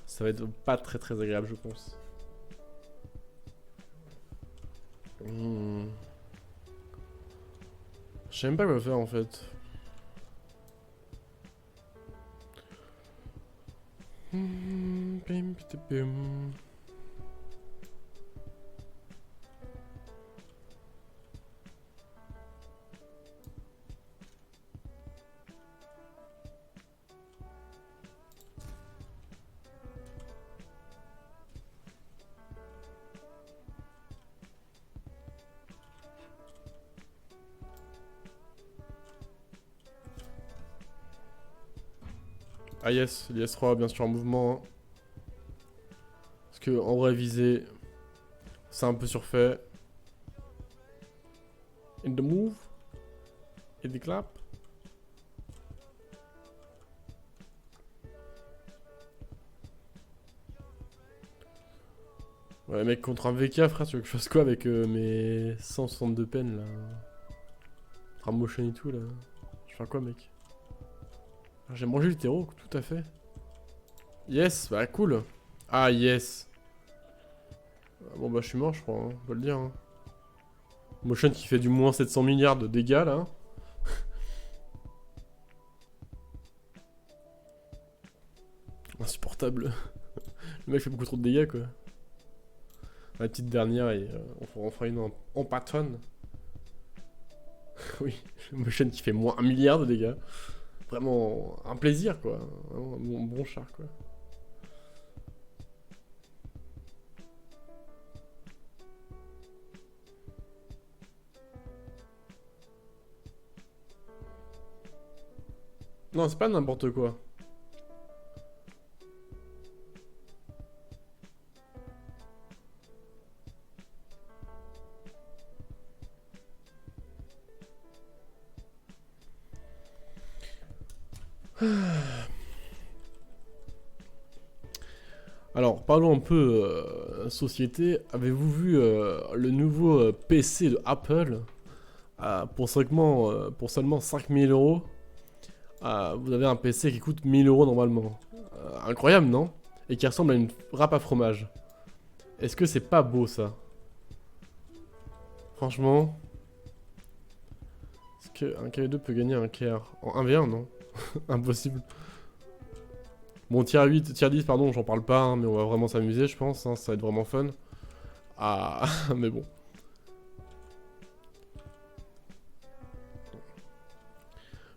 Ça va être pas très très agréable, je pense. Je sais même pas quoi faire, en fait. Bim, bim, bim. Ah yes, l'IS-3 bien sûr en mouvement. Hein. Parce que en vrai viser, c'est un peu surfait. In the move. Et des clap. Ouais mec contre un VK frère, tu veux que je fasse quoi avec mes 162 peines là? Motion et tout là. Je vais faire quoi mec? J'ai mangé le terreau, tout à fait. Yes, bah cool. Ah yes. Bon bah je suis mort je crois, hein, on peut le dire. Hein. Motion qui fait du moins 700 milliards de dégâts là. Insupportable. Le mec fait beaucoup trop de dégâts quoi. La petite dernière et on fera une en patronne. Oui, Motion qui fait moins 1 milliard de dégâts. Vraiment un plaisir quoi. Vraiment un bon char quoi. Non, c'est pas n'importe quoi. Alors, parlons un peu société. Avez-vous vu le nouveau PC de Apple pour seulement 5000 euros vous avez un PC qui coûte 1000 euros normalement. Incroyable, non? Et qui ressemble à une râpe à fromage. Est-ce que c'est pas beau ça? Franchement. Est-ce qu'un KV2 peut gagner un KR en 1v1, non? Impossible. Bon, tier 8, tier 10, pardon, j'en parle pas, hein, mais on va vraiment s'amuser, je pense. Hein, ça va être vraiment fun. Ah, mais bon.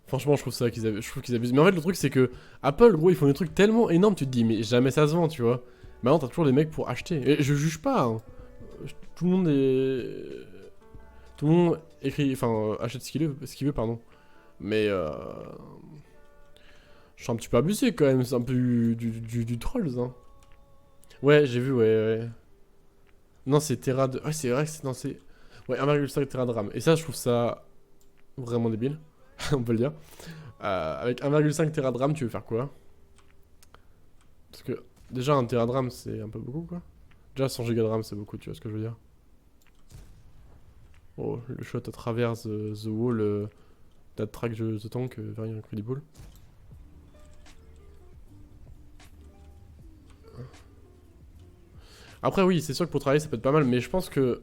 Franchement, je trouve ça je trouve qu'ils abusent. Mais en fait, le truc, c'est que Apple, gros, ils font des trucs tellement énormes, tu te dis, mais jamais ça se vend, tu vois. Maintenant, t'as toujours des mecs pour acheter. Et je juge pas. Hein. Tout le monde est. Tout le monde écrit, enfin, achète ce qu'il veut, pardon. Mais je suis un petit peu abusé quand même, c'est un peu du trolls, hein. Ouais, j'ai vu, ouais. Non, c'est Tera de... Ouais, c'est vrai que c'est... Non, c'est... Ouais, 1,5 Tera de RAM. Et ça, je trouve ça vraiment débile, on peut le dire. Avec 1,5 Tera de RAM, tu veux faire quoi? Parce que déjà, 1 Tera de RAM, c'est un peu beaucoup, quoi. Déjà, 100 Go de RAM, c'est beaucoup, tu vois ce que je veux dire. Oh, le shot à travers the wall, that track the tank, very incredible. Après, oui, c'est sûr que pour travailler, ça peut être pas mal, mais je pense que...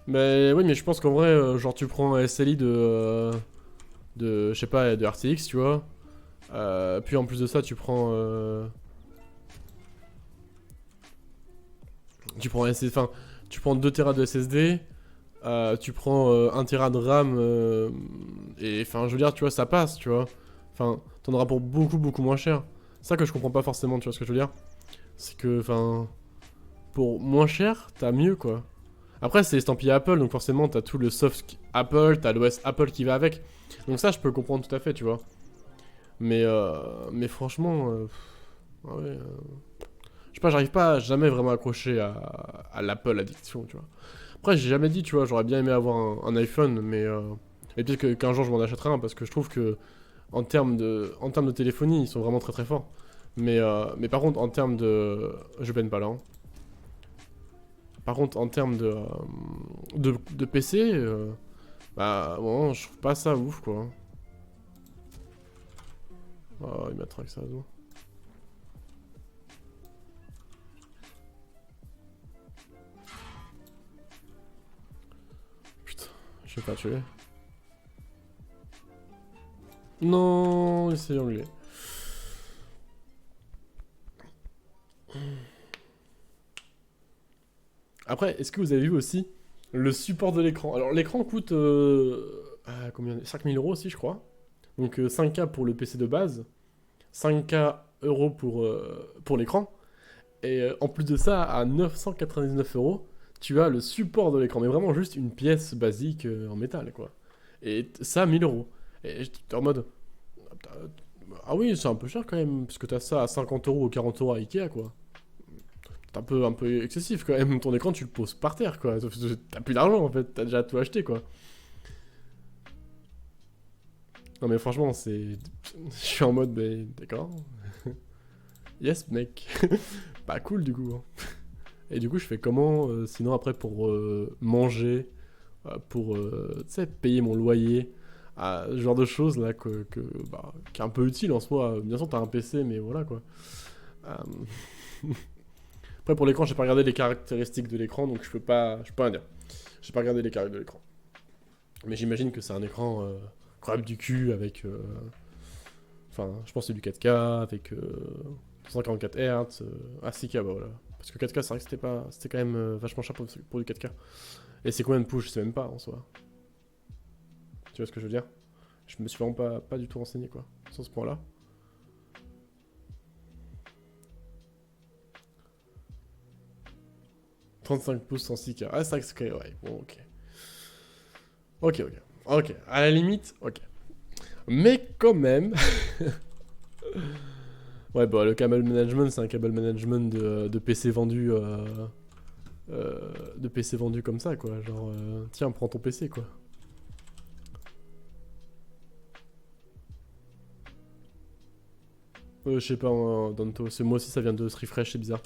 Mais oui, mais je pense qu'en vrai, genre, tu prends un SLI de je sais pas, de RTX, tu vois. Puis en plus de ça, tu prends... tu prends enfin, tu prends 2 Tera de SSD, tu prends 1 Tera de RAM, et enfin, je veux dire, tu vois, ça passe, tu vois. Enfin, t'en auras pour beaucoup moins cher. C'est ça que je comprends pas forcément, tu vois ce que je veux dire. C'est que, enfin, pour moins cher, t'as mieux, quoi. Après, c'est estampillé Apple, donc forcément, t'as tout le soft Apple, t'as l'OS Apple qui va avec. Donc ça, je peux comprendre tout à fait, tu vois. Mais franchement, ouais, je sais pas, j'arrive pas à jamais vraiment accrocher à l'Apple addiction, tu vois. Après, j'ai jamais dit, tu vois, j'aurais bien aimé avoir un iPhone, mais et peut-être qu'un jour je m'en achèterai un parce que je trouve que en termes de téléphonie, ils sont vraiment très très forts. Mais par contre, en termes de, je peine pas là, hein. Par contre, en termes de PC, bah, bon, je trouve pas ça ouf, quoi. Oh, il m'attraque ça, non. Putain, je vais pas tuer. Non, il s'est enlevé. Après, est-ce que vous avez vu aussi le support de l'écran? Alors, l'écran coûte combien? 5 000 € aussi, je crois. Donc 5K pour le PC de base, 5K € pour l'écran. Et en plus de ça, à 999 €, tu as le support de l'écran. Mais vraiment juste une pièce basique en métal, quoi. Et ça, 1000 €. Et j'étais en mode. Ah oui, c'est un peu cher quand même, parce que t'as ça à 50 € ou 40 € à Ikea, quoi. C'est un peu excessif quand même. Ton écran, tu le poses par terre, quoi. T'as plus d'argent en fait, t'as déjà tout acheté, quoi. Non, mais franchement, c'est. Je suis en mode, mais d'accord. Yes, mec. Pas cool du coup, hein. Et du coup, je fais comment sinon après pour manger, pour tu sais, payer mon loyer, ce genre de choses là bah, qui est un peu utile en soi. Bien sûr, t'as un PC, mais voilà quoi. Euh, Après, pour l'écran, j'ai pas regardé les caractéristiques de l'écran, donc je peux pas rien dire. J'ai pas regardé les caractéristiques de l'écran. Mais j'imagine que c'est un écran incroyable du cul avec. Enfin, je pense que c'est du 4K avec 144 Hz. Ah, 6K, bah voilà. Parce que 4K, c'est vrai que c'était quand même vachement cher pour du 4K. Et c'est combien de push? Je sais même pas en soi. Tu vois ce que je veux dire? Je me suis vraiment pas du tout renseigné quoi, sur ce point-là. « 35 pouces sans 6K. Ah, c'est vrai que c'est... Ouais, bon, ok. Ok. À la limite, ok. Mais quand même... Ouais, bah le cable management, c'est un cable management de PC vendu... de PC vendu comme ça, quoi. Genre, tiens, prends ton PC, quoi. Je sais pas, Danto. C'est moi aussi, ça vient de se refresh, c'est bizarre.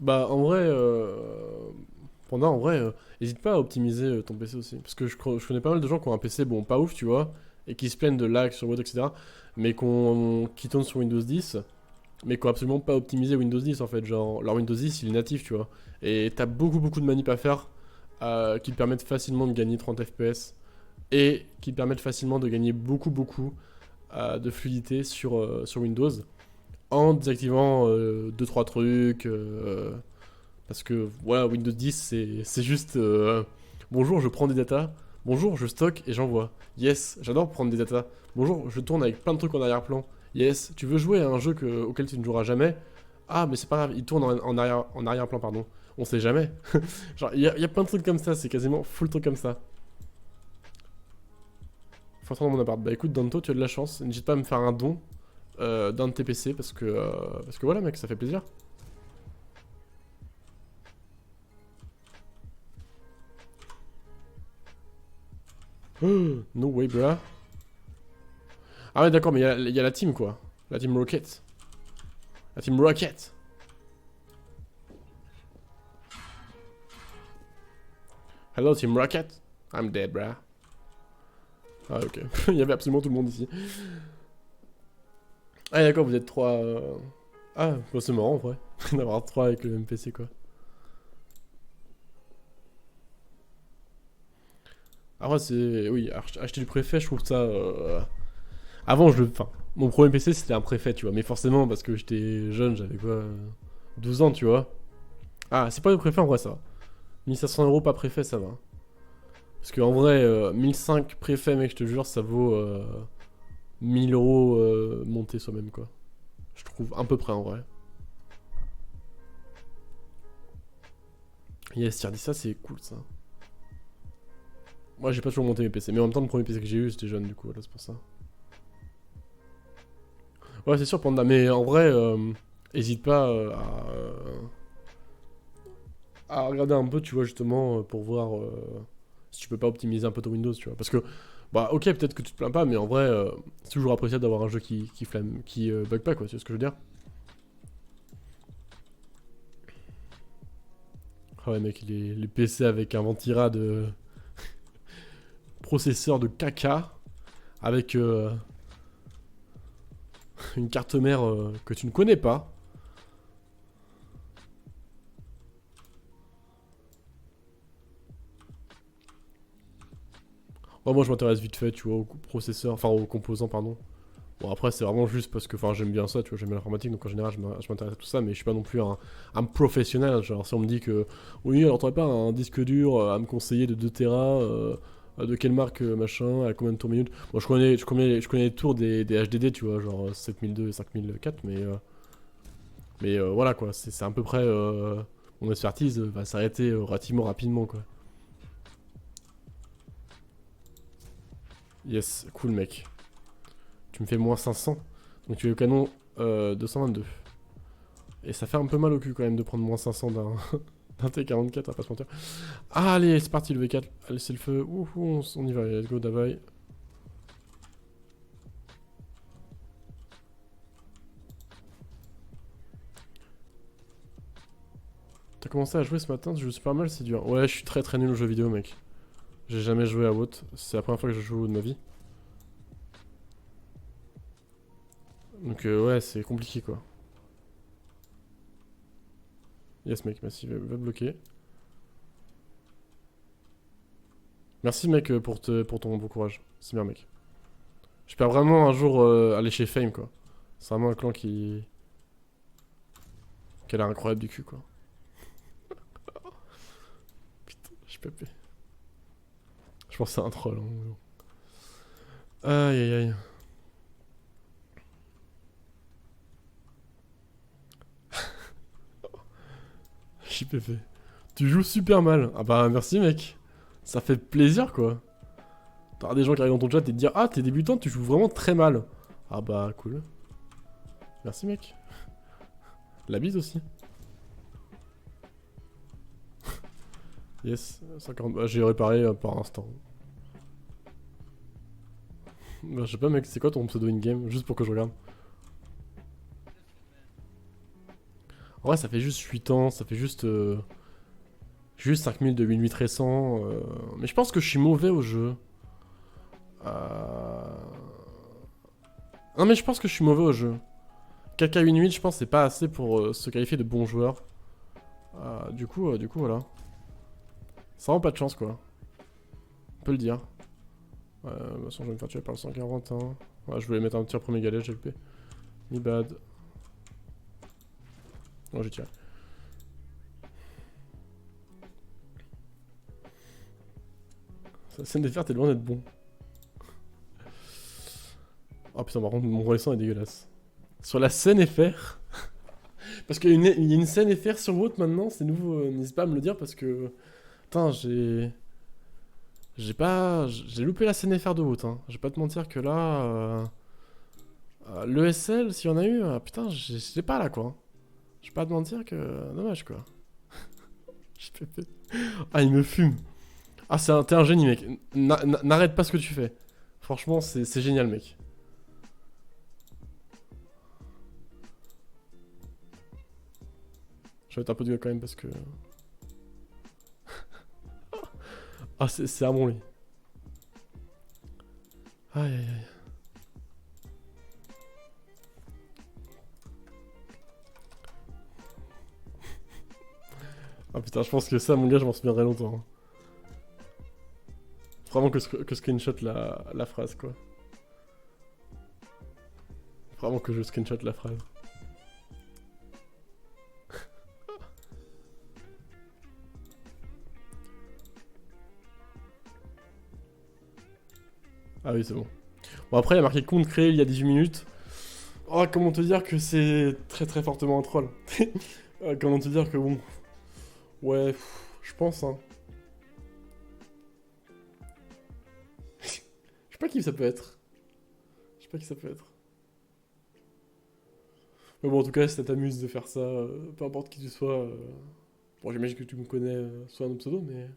Bah, en vrai, Panda, en vrai, hésite pas à optimiser ton PC aussi. Parce que je connais pas mal de gens qui ont un PC, bon, pas ouf, tu vois, et qui se plaignent de lag sur Windows, etc. Mais qui tournent sur Windows 10, mais qui ont absolument pas optimisé Windows 10 en fait. Genre, leur Windows 10, il est natif, tu vois. Et t'as beaucoup de manips à faire qui te permettent facilement de gagner 30 FPS et qui te permettent facilement de gagner beaucoup de fluidité sur Windows en désactivant 2-3 trucs. Parce que voilà, Windows 10, c'est juste bonjour, je prends des datas. Bonjour, je stocke et j'envoie. Yes, j'adore prendre des datas. Bonjour, je tourne avec plein de trucs en arrière-plan. Yes, tu veux jouer à un jeu auquel tu ne joueras jamais? Ah, mais c'est pas grave, il tourne en arrière-plan, pardon. On sait jamais. Genre, il y a plein de trucs comme ça, c'est quasiment full truc comme ça. Faut attendre dans mon appart. Bah écoute, Danto, tu as de la chance. N'hésite pas à me faire un don d'un de tes PC parce que voilà, mec, ça fait plaisir. No way, bruh. Ah ouais, d'accord, mais il y a la team, quoi. La team Rocket. La team Rocket. Hello, team Rocket. I'm dead, bruh. Ah, ok. Il y avait absolument tout le monde ici. Ah, d'accord, vous êtes trois. Ah, bah, c'est marrant, en vrai. D'avoir trois avec le même PC, quoi. Après, c'est. Oui, acheter du préfet, je trouve ça. Avant, Enfin, mon premier PC, c'était un préfet, tu vois. Mais forcément, parce que j'étais jeune, j'avais quoi 12 ans, tu vois. Ah, c'est pas le préfet en vrai, ça va. 1500 € pas préfet, ça va. Parce qu'en vrai, 1005 préfet, mec, je te jure, ça vaut 1000 € monté soi-même, quoi. Je trouve, à peu près en vrai. Yes, tu as dit ça, c'est cool ça. Moi, j'ai pas toujours monté mes PC, mais en même temps, le premier PC que j'ai eu, j'étais jeune, du coup, voilà, c'est pour ça. Ouais, c'est sûr, Panda, mais en vrai, hésite pas à regarder un peu, tu vois, justement, pour voir si tu peux pas optimiser un peu ton Windows, tu vois. Parce que, bah, ok, peut-être que tu te plains pas, mais en vrai, c'est toujours appréciable d'avoir un jeu qui bug pas, quoi, tu vois ce que je veux dire. Ah ouais, mec, les PC avec un Ventira de processeur de caca, avec une carte mère que tu ne connais pas. Oh, moi, je m'intéresse vite fait, tu vois, au processeur, enfin, aux composants, pardon. Bon, après, c'est vraiment juste parce que j'aime bien ça, tu vois, j'aime bien l'informatique, donc en général, je m'intéresse à tout ça, mais je suis pas non plus un professionnel. Genre, si on me dit que, oui, alors t'aurais pas un disque dur à me conseiller de 2 Tera, de quelle marque, machin, à combien de tours minutes. Bon, je connais les tours des HDD, tu vois, genre 7002 et 5004, mais voilà, quoi, c'est à peu près. Mon expertise va s'arrêter relativement rapidement, quoi. Yes, cool, mec. Tu me fais moins 500, donc tu es au canon 222. Et ça fait un peu mal au cul quand même de prendre moins 500 d'un T44, à pas se mentir. Ah, allez, c'est parti le V4. Allez, c'est le feu. Ouh, on y va, let's go, Davai. T'as commencé à jouer ce matin, tu joues super mal, c'est dur. Ouais, je suis très très nul aux jeux vidéo, mec. J'ai jamais joué à WoT, c'est la première fois que je joue de ma vie. Donc ouais, c'est compliqué quoi. Yes mec, merci, va bloquer. Merci mec pour ton bon courage. C'est bien mec. J'espère vraiment un jour aller chez Fame quoi. C'est vraiment un clan qui a l'air incroyable du cul quoi. Putain, j'ai pépé. Je pense que c'est un troll. Hein. Aïe aïe aïe. JPP. Tu joues super mal. Ah bah merci mec. Ça fait plaisir quoi. T'auras des gens qui arrivent dans ton chat et te dire ah t'es débutant, tu joues vraiment très mal. Ah bah cool. Merci mec. La bise aussi. Yes. 50... Bah, j'ai réparé par instant. Bah je sais pas mec, c'est quoi ton pseudo in-game? Juste pour que je regarde. En vrai ça fait juste 8 ans, ça fait juste 5000 de win 8 récents. Mais je pense que je suis mauvais au jeu. Euh... Non mais je pense que je suis mauvais au jeu. 4K win 8 je pense c'est pas assez pour se qualifier de bon joueur. Du coup voilà. Ça rend pas de chance quoi. On peut le dire. De toute façon je vais me faire tuer par le 140 hein. Ouais, je voulais mettre un tir premier galet, j'ai loupé. Mi bad. Non j'ai tiré. La scène des fers, t'es loin d'être bon. Oh putain, par contre, mon relais est dégueulasse. Sur la scène FR. Parce qu'il y a une scène FR sur Wout maintenant, c'est nouveau. N'hésite pas à me le dire parce que. Putain, J'ai loupé la scène FR de Wout, hein. Je vais pas te mentir que là. L'ESL, s'il y en a eu, putain, j'étais pas là quoi. Je vais pas te mentir que. Dommage quoi. Ah, il me fume. Ah, t'es un génie, mec. N'arrête pas ce que tu fais. Franchement, c'est génial, mec. Je vais être un peu de gueule quand même parce que. Ah, c'est un bon lui. Aïe aïe aïe. Ah putain, je pense que ça, mon gars, je m'en souviendrai longtemps, hein. Vraiment que screenshot la phrase, quoi. Vraiment que je screenshot la phrase. Ah oui, c'est bon. Bon, après, il y a marqué compte créé il y a 18 minutes. Oh, comment te dire que c'est très très fortement un troll. Comment te dire que bon. Ouais, je pense, hein. Je sais pas qui ça peut être. Je sais pas qui ça peut être. Mais bon, en tout cas, si ça t'amuse de faire ça, peu importe qui tu sois. Bon, j'imagine que tu me connais sous un autre pseudo, mais.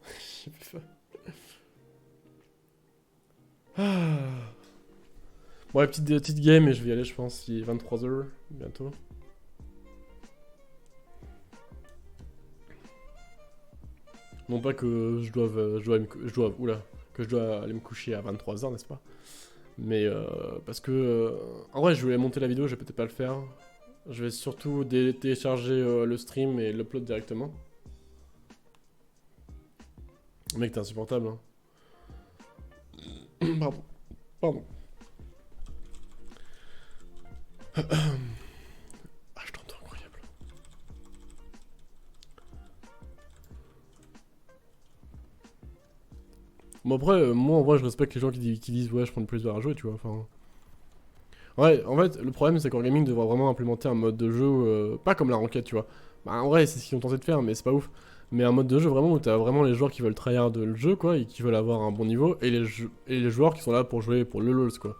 Je sais pas. Ah. Bon, ouais, petite game et je vais y aller, je pense. Il est 23h bientôt. Non pas que que je dois aller me coucher à 23h, n'est-ce pas? Mais parce que en vrai, je voulais monter la vidéo, je vais peut-être pas le faire. Je vais surtout télécharger le stream et l'upload directement. Mec, t'es insupportable, hein. Pardon. Pardon. Ah, je t'entends incroyable. Bon après, moi en vrai je respecte les gens qui disent ouais je prends du plaisir à jouer, tu vois, enfin... Ouais, en fait, le problème c'est qu'en gaming devrait vraiment implémenter un mode de jeu, pas comme la ranked, tu vois. Bah en vrai c'est ce qu'ils ont tenté de faire, mais c'est pas ouf. Mais un mode de jeu vraiment où t'as vraiment les joueurs qui veulent tryhard le jeu, quoi, et qui veulent avoir un bon niveau, et les joueurs qui sont là pour jouer pour le LoLs, quoi.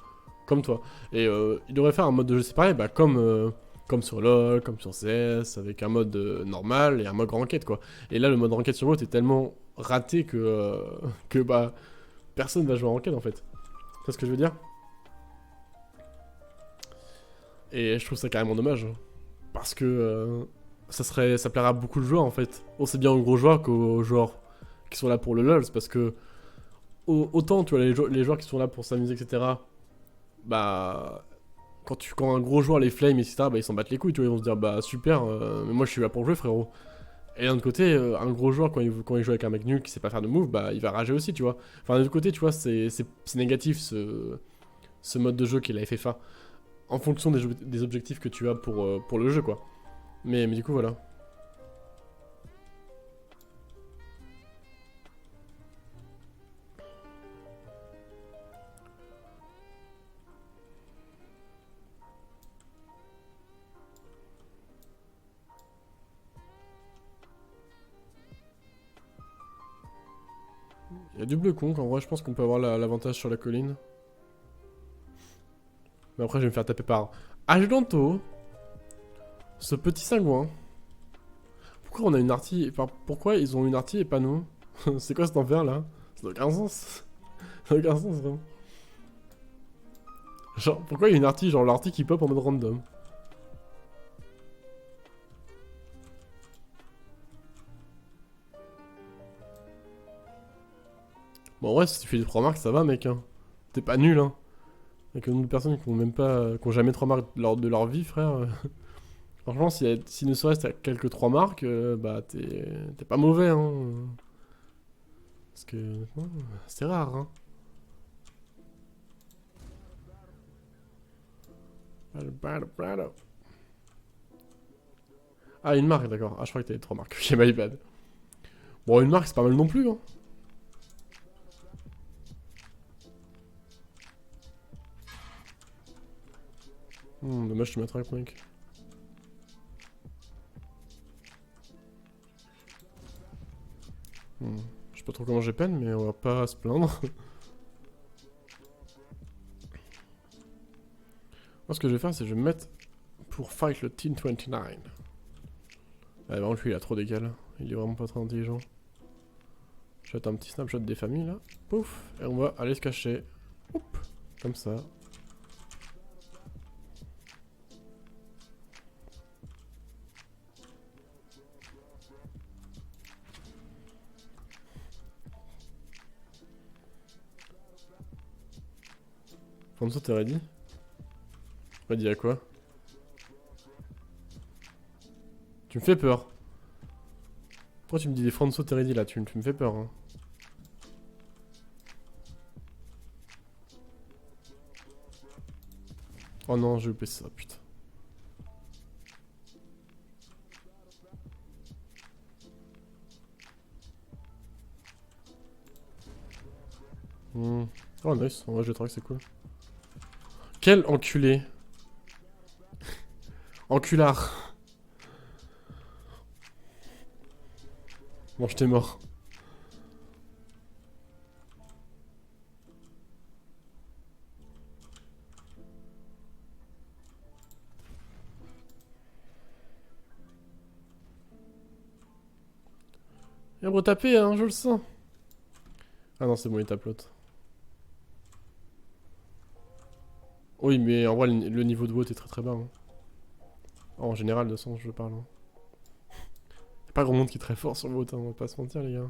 Comme toi. Et ils devraient faire un mode de jeu séparé, bah comme sur LoL, comme sur CS, avec un mode normal et un mode ranked, quoi. Et là le mode ranked sur WoW est tellement raté que bah personne va jouer en ranked en fait. C'est ce que je veux dire? Et je trouve ça carrément dommage. Parce que ça plaira à beaucoup de joueurs en fait. Aussi bien aux gros joueurs qu'aux joueurs qui sont là pour le LoL. Parce que autant tu vois les joueurs qui sont là pour s'amuser, etc. Bah quand un gros joueur les flame, etc. Bah ils s'en battent les couilles, tu vois. Ils vont se dire bah super, mais moi je suis là pour jouer frérot. Et d'un autre côté, un gros joueur quand il joue avec un mec nul qui sait pas faire de move, bah il va rager aussi, tu vois. Enfin d'un autre côté, tu vois, c'est négatif ce mode de jeu qui est la FFA. En fonction des objectifs que tu as pour le jeu, quoi. Mais du coup, voilà. Il y a du bleu conque, en vrai, je pense qu'on peut avoir l'avantage sur la colline. Mais après, je vais me faire taper par Ajdanto. Ce petit cingouin. Pourquoi on a une artille... Enfin, pourquoi ils ont une artille et pas nous? C'est quoi cet envers, là? Ça n'a aucun sens. Ça n'a aucun sens, vraiment. Genre, pourquoi il y a une artille, genre l'artille qui pop en mode random? Bon, en vrai, si tu fais des 3 marques, ça va, mec, hein. T'es pas nul, hein. Avec une personne qui ont même pas... qui ont jamais 3 marques de leur vie, frère. Franchement, s'il ne serait-ce quelques 3 marques, bah, t'es pas mauvais, hein. Parce que... c'est rare, hein. Ah, une marque, d'accord. Ah, je crois que t'avais 3 marques. J'ai my bad. Bon, une marque, c'est pas mal non plus, hein. Dommage, tu m'attrapes, mec. Je sais pas trop comment j'ai peine, mais on va pas se plaindre. Moi, ce que je vais faire, c'est que je vais me mettre pour fight le Team 29. Ah, vraiment, lui, il a trop d'égal. Il est vraiment pas très intelligent. Je vais mettre un petit snapshot des familles, là. Pouf. Et on va aller se cacher. Hop. Comme ça. François, t'es ready? Ready à quoi? Tu me fais peur. Pourquoi tu me dis des François, t'es ready là? Tu me fais peur, hein. Oh non, j'ai loupé ça, putain. Oh nice, en vrai je trouve que c'est cool. Quel enculé. Enculard. Bon, je t'ai mort. Il va me retaper, hein, je le sens. Ah non, c'est bon, il tape l'autre. Oui, mais en vrai, le niveau de vote est très très bas. Hein. En général, de sens, je parle. Hein. Y'a pas grand monde qui est très fort sur le vote, hein, on va pas se mentir, les gars.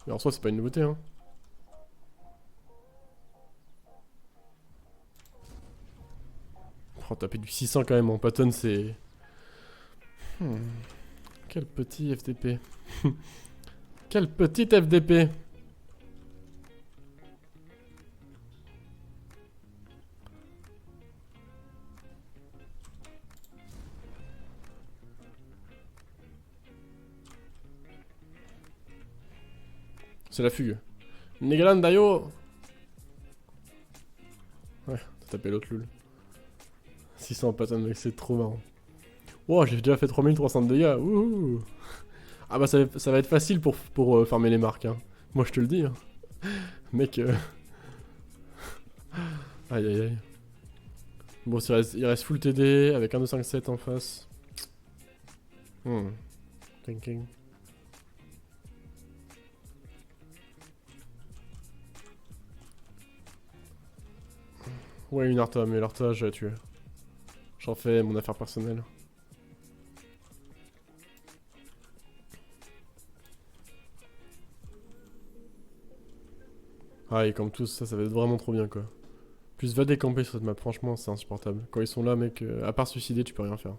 Mais en soi, c'est pas une nouveauté, hein. Oh, taper du 600 quand même en Patton, c'est. Quel petit FDP. Quel petit FDP. C'est la fugue. Negalan Dayo. Ouais, t'as tapé l'autre lul. 600 Patton, mec, c'est trop marrant. Wow, j'ai déjà fait 3300 de dégâts. Wouhou. Ah bah ça va être facile pour farmer les marques. Hein. Moi je te le dis. Hein. Mec. Aïe aïe aïe. Bon, il reste full TD avec un 2-5-7 en face. Thinking. Ouais, une Arta, mais l'Arta, je vais la tuer. J'en fais mon affaire personnelle. Ah, et comme tous, ça va être vraiment trop bien quoi. Plus va décamper sur cette map, franchement, c'est insupportable. Quand ils sont là, mec, à part suicider, tu peux rien faire.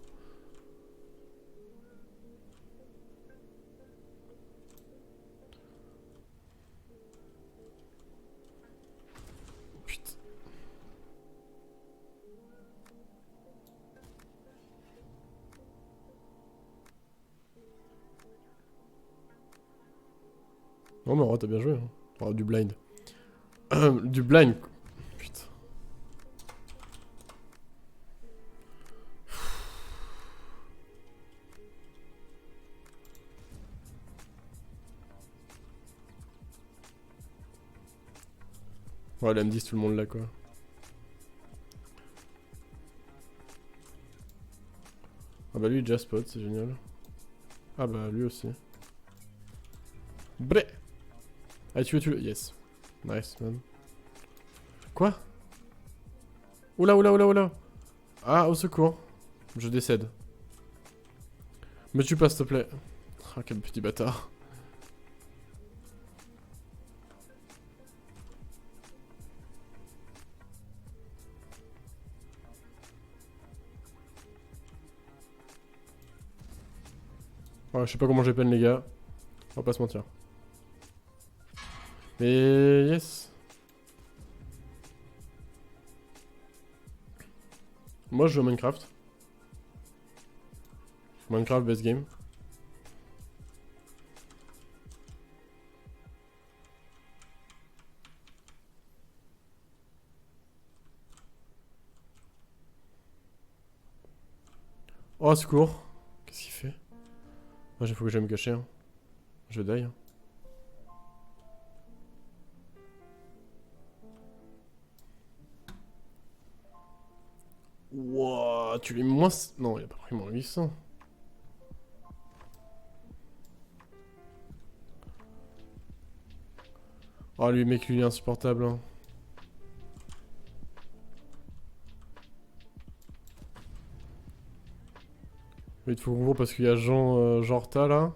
Putain. Non, mais en vrai, t'as bien joué. Hein. Oh, du blind. Du blind. Putain. Ouais, la M10, tout le monde là quoi. Ah bah lui, il déjà spot, c'est génial. Ah bah lui aussi. Bré. Allez, tu le. Yes. Nice, man. Quoi? Oula, oula, oula, oula. Ah, au secours. Je décède. Me tue pas, s'il te plaît. Ah, quel petit bâtard. Ouais, je sais pas comment j'ai peine, les gars. On va pas se mentir. Mais yes. Moi, je joue à Minecraft. Minecraft, best game. Oh, secours. Qu'est-ce qu'il fait? Moi, il faut que j'aille me cacher. Hein. Je die. Hein. Wouah, tu l'es moins... Non, il a pas pris moins 800. Oh, lui, mec, lui, il est insupportable. Hein. Mais il te faut gros parce qu'il y a Jean Horta, là.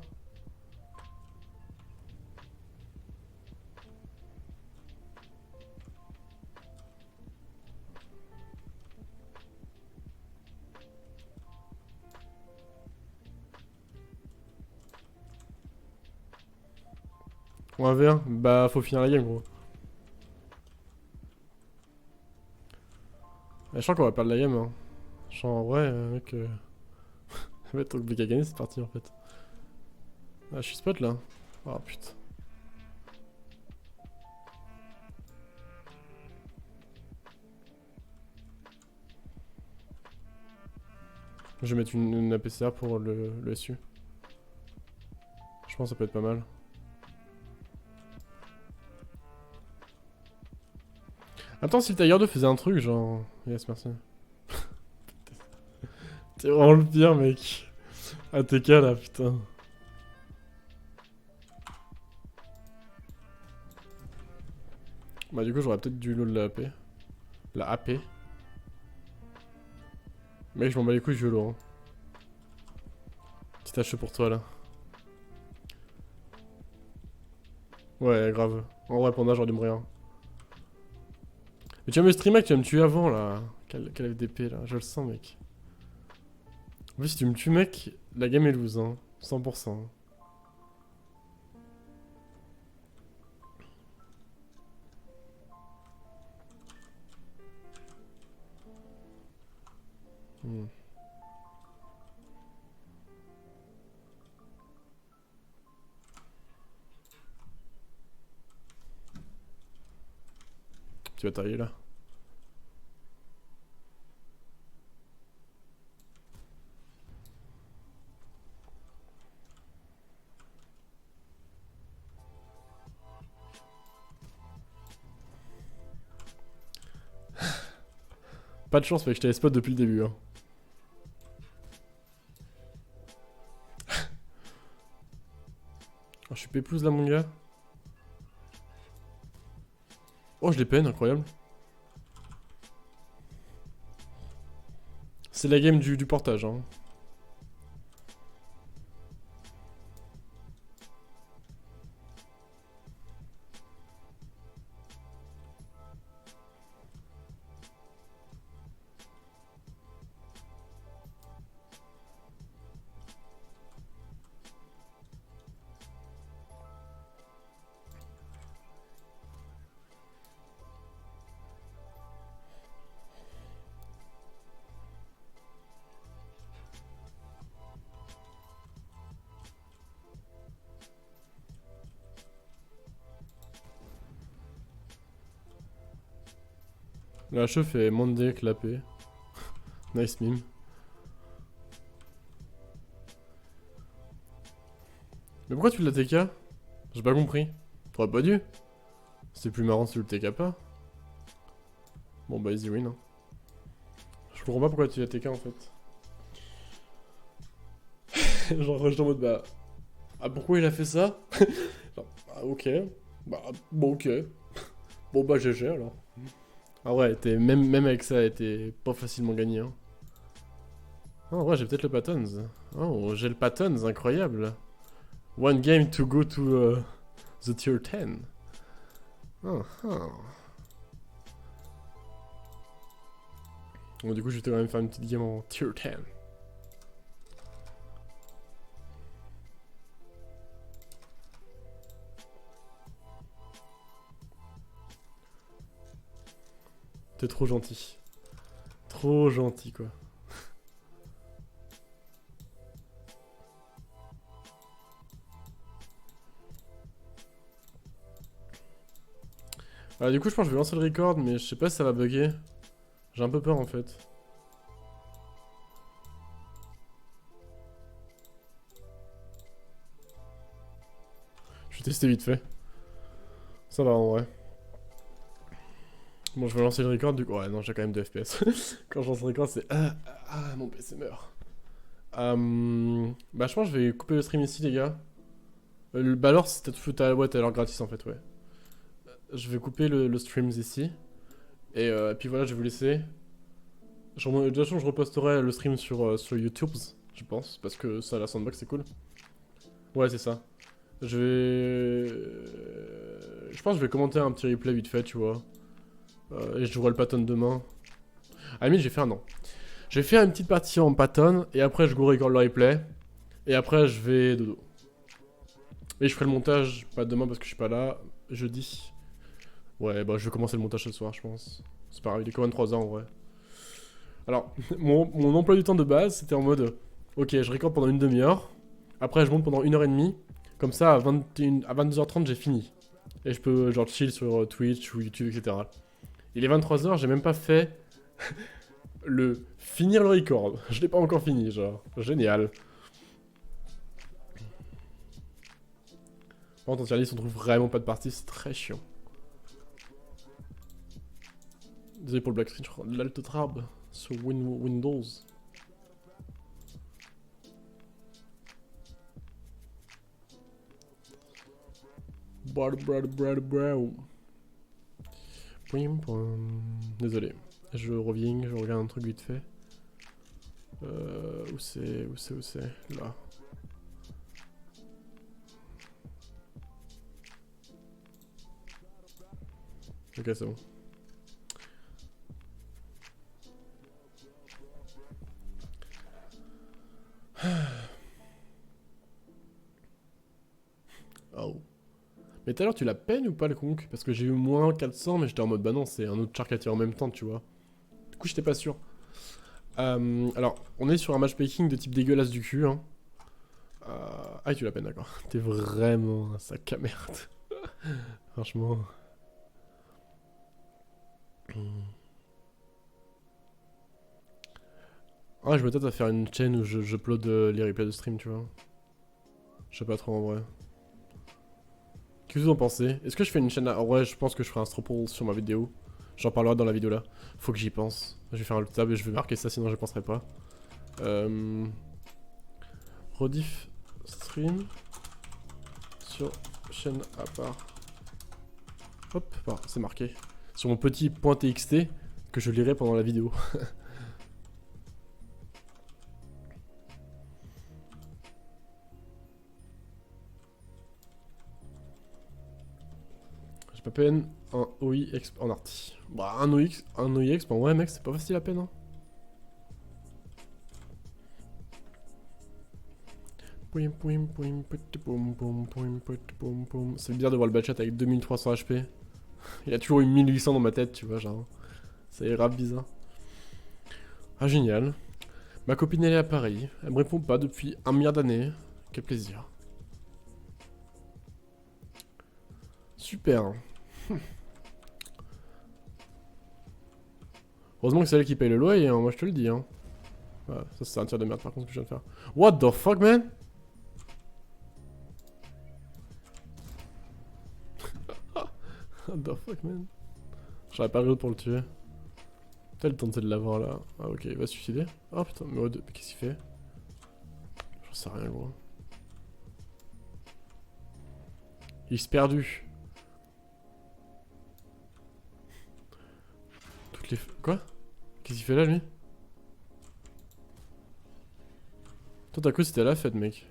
Ou un V1. Bah, faut finir la game, gros. Je sens qu'on va perdre la game. Hein. Genre, en vrai, mec. En fait, tant que Blake a gagné, c'est parti en fait. Ah, je suis spot là. Oh putain. Je vais mettre une APCR pour le SU. Je pense que ça peut être pas mal. Attends, si le Tiger 2 faisait un truc, genre. Yes, merci. T'es vraiment le pire, mec. ATK là, putain. Bah, du coup, j'aurais peut-être du lot de la AP. La AP. Mec, je m'en bats les couilles, je lot. Hein. Petit HE pour toi là. Ouais, grave. En vrai, Panda, j'aurais dû mourir. Mais tu vas me streamer, tu vas me tuer avant là. Quel FDP là, je le sens, mec. En plus, si tu me tues, mec, la game est loose, hein. 100%. Hmm. Tu vas tailler là. Pas de chance, mec, je t'avais spot depuis le début. Hein. Oh, je suis pépouze là, mon gars. Oh, je l'ai peine, incroyable. C'est la game du portage. Hein. Le HE fait moins de dégâts que l'AP. Nice meme. Mais pourquoi tu l'as TK? J'ai pas compris. T'aurais pas dû. C'est plus marrant si tu le TK pas. Bon bah easy win. Hein. Je comprends pas pourquoi tu l'as TK en fait. Genre je suis en mode bah... Ah pourquoi il a fait ça? Genre, ah ok. Bah bon ok. Bon bah GG alors. Ah ouais, même avec ça, elle était pas facilement gagné. Hein. Oh ouais, j'ai peut-être le Patons. Oh, j'ai le Patons, incroyable. One game to go to the tier 10. Oh, oh. Bon, du coup, je vais quand même faire une petite game en tier 10. T'es trop gentil. Trop gentil, quoi. Ah, du coup, je pense que je vais lancer le record, mais je sais pas si ça va bugger. J'ai un peu peur, en fait. Je vais tester vite fait. Ça va en vrai. Bon, je vais lancer le record du coup. Ouais, non, j'ai quand même 2 FPS. Quand je lance le record, c'est. Mon PC meurt. Bah, je pense que je vais couper le stream ici, les gars. Bah, alors, ouais, t'as l'heure gratis en fait, ouais. Je vais couper le stream ici. Et puis voilà, je vais vous laisser. De toute façon, je reposterai le stream sur YouTube, je pense. Parce que ça, la sandbox, c'est cool. Ouais, c'est ça. Je vais. Je pense que je vais commenter un petit replay vite fait, tu vois. Et je jouerai le Patton demain. À la limite, j'ai fait un an. Je vais faire une petite partie en Patton, et après, je go record le replay. Et après, je vais dodo. Et je ferai le montage, pas demain parce que je suis pas là, jeudi. Ouais, bah, je vais commencer le montage ce soir, je pense. C'est pas grave, il est que 23h en vrai. Alors, mon emploi du temps de base, c'était en mode. Ok, je record pendant une demi-heure. Après, je monte pendant 1h30. Comme ça, à 22h30, j'ai fini. Et je peux, genre, chill sur Twitch ou YouTube, etc. Il est 23h, j'ai même pas fait finir le record. Je l'ai pas encore fini, genre. Génial. Par contre, en tier list, on trouve vraiment pas de partie, c'est très chiant. Désolé pour le black screen, je crois. L'alt trab sur Windows. Désolé. Je reviens, je regarde un truc vite fait. Où c'est Là. Ok, c'est bon. Oh. Mais tout à l'heure, tu la peines ou pas le conque? Parce que j'ai eu moins 400, mais j'étais en mode bah non, c'est un autre char qui a tiré en même temps, tu vois. Du coup, j'étais pas sûr. Alors, on est sur un matchmaking de type dégueulasse du cul, hein. Ah, tu la peines, d'accord. T'es vraiment un sac à merde. Franchement. Ah, je me tâte à faire une chaîne où j'upload les replays de stream, tu vois. Je sais pas trop en vrai. Qu'est-ce que vous en pensez? Est-ce que je fais une chaîne... En vrai, je pense que je ferai un stropole sur ma vidéo. J'en parlerai dans la vidéo là. Faut que j'y pense. Je vais faire un tab et je vais marquer ça, sinon je penserai pas. Rediff stream sur chaîne à part. Hop, c'est marqué. Sur mon petit point .txt que je lirai pendant la vidéo. J'ai pas peine un OI exp en arty. Bah un OI exp en vrai mec c'est pas facile à peine hein. C'est bizarre de voir le bachat avec 2300 HP. Il a toujours eu 1800 dans ma tête tu vois genre. C'est grave bizarre. Ah génial. Ma copine elle est à Paris. Elle me répond pas depuis 1 milliard d'années. Quel plaisir. Super. Heureusement que c'est elle qui paye le loyer, hein, moi je te le dis. Hein. Ouais, ça c'est un tir de merde par contre que je viens de faire. What the fuck man? What the fuck man? J'aurais pas réussi pour le tuer. T'as le tenté de l'avoir là. Ah ok, il va se suicider. Oh putain, mais qu'est-ce qu'il fait? J'en sais rien gros. Il s'est perdu. Toutes les... Quoi? Qu'est-ce qu'il fait là lui? Toi t'as cru que c'était la fête mec.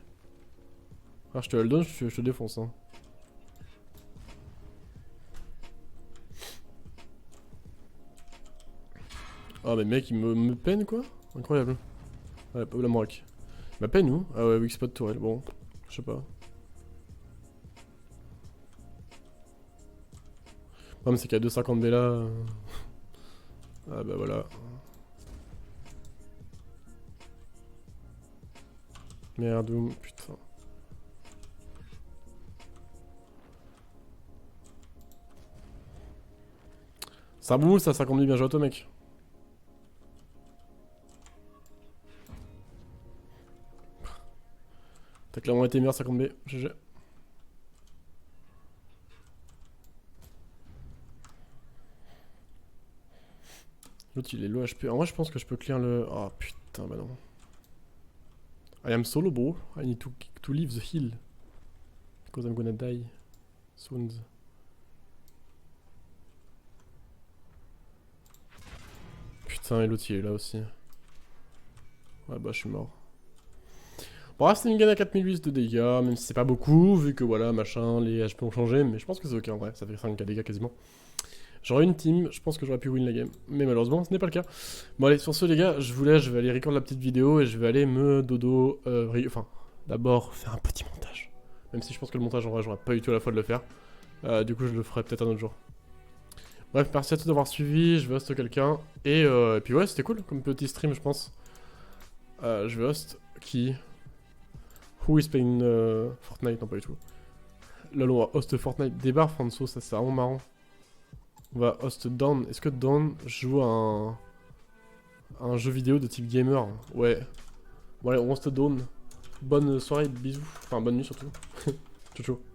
Ah je te le donne, je te défonce hein. Ah mais mec il me peine quoi? Incroyable. Ouais, pas la morac. Il m'a peine où? Ah ouais, weak spot tourelle, bon. Je sais pas. Le problème c'est qu'il y a 250 B là. Ah bah voilà. Merde, putain. C'est un boum ça, 50 000, bien joué à toi mec. T'as clairement été meilleur 50 B, GG. L'autre il est low HP. En vrai je pense que je peux clear le... Oh putain bah non. I am solo bro. I need to leave the hill. Because I'm gonna die. Soon. Putain et l'autre il est là aussi. Ouais bah je suis mort. Bon là c'est une gain à 4008 de dégâts, même si c'est pas beaucoup, vu que voilà machin, les HP ont changé, mais je pense que c'est ok en vrai, ça fait 5k dégâts quasiment. J'aurais une team, je pense que j'aurais pu win la game, mais malheureusement ce n'est pas le cas. Bon allez, sur ce les gars, je vais aller record la petite vidéo et je vais aller me dodo, enfin d'abord faire un petit montage. Même si je pense que le montage en vrai j'aurais pas eu tout la fois de le faire. Du coup je le ferai peut-être un autre jour. Bref, merci à tous d'avoir suivi, je vais host quelqu'un, et puis ouais c'était cool comme petit stream je pense. Je vais host qui... Who is playing Fortnite? Non pas du tout. Lol on va host Fortnite, débarre François, ça c'est vraiment marrant. On va host Dawn. Est-ce que Dawn joue à un jeu vidéo de type gamer? Ouais. Bon allez, on host Dawn. Bonne soirée, bisous. Enfin, bonne nuit surtout. Ciao ciao.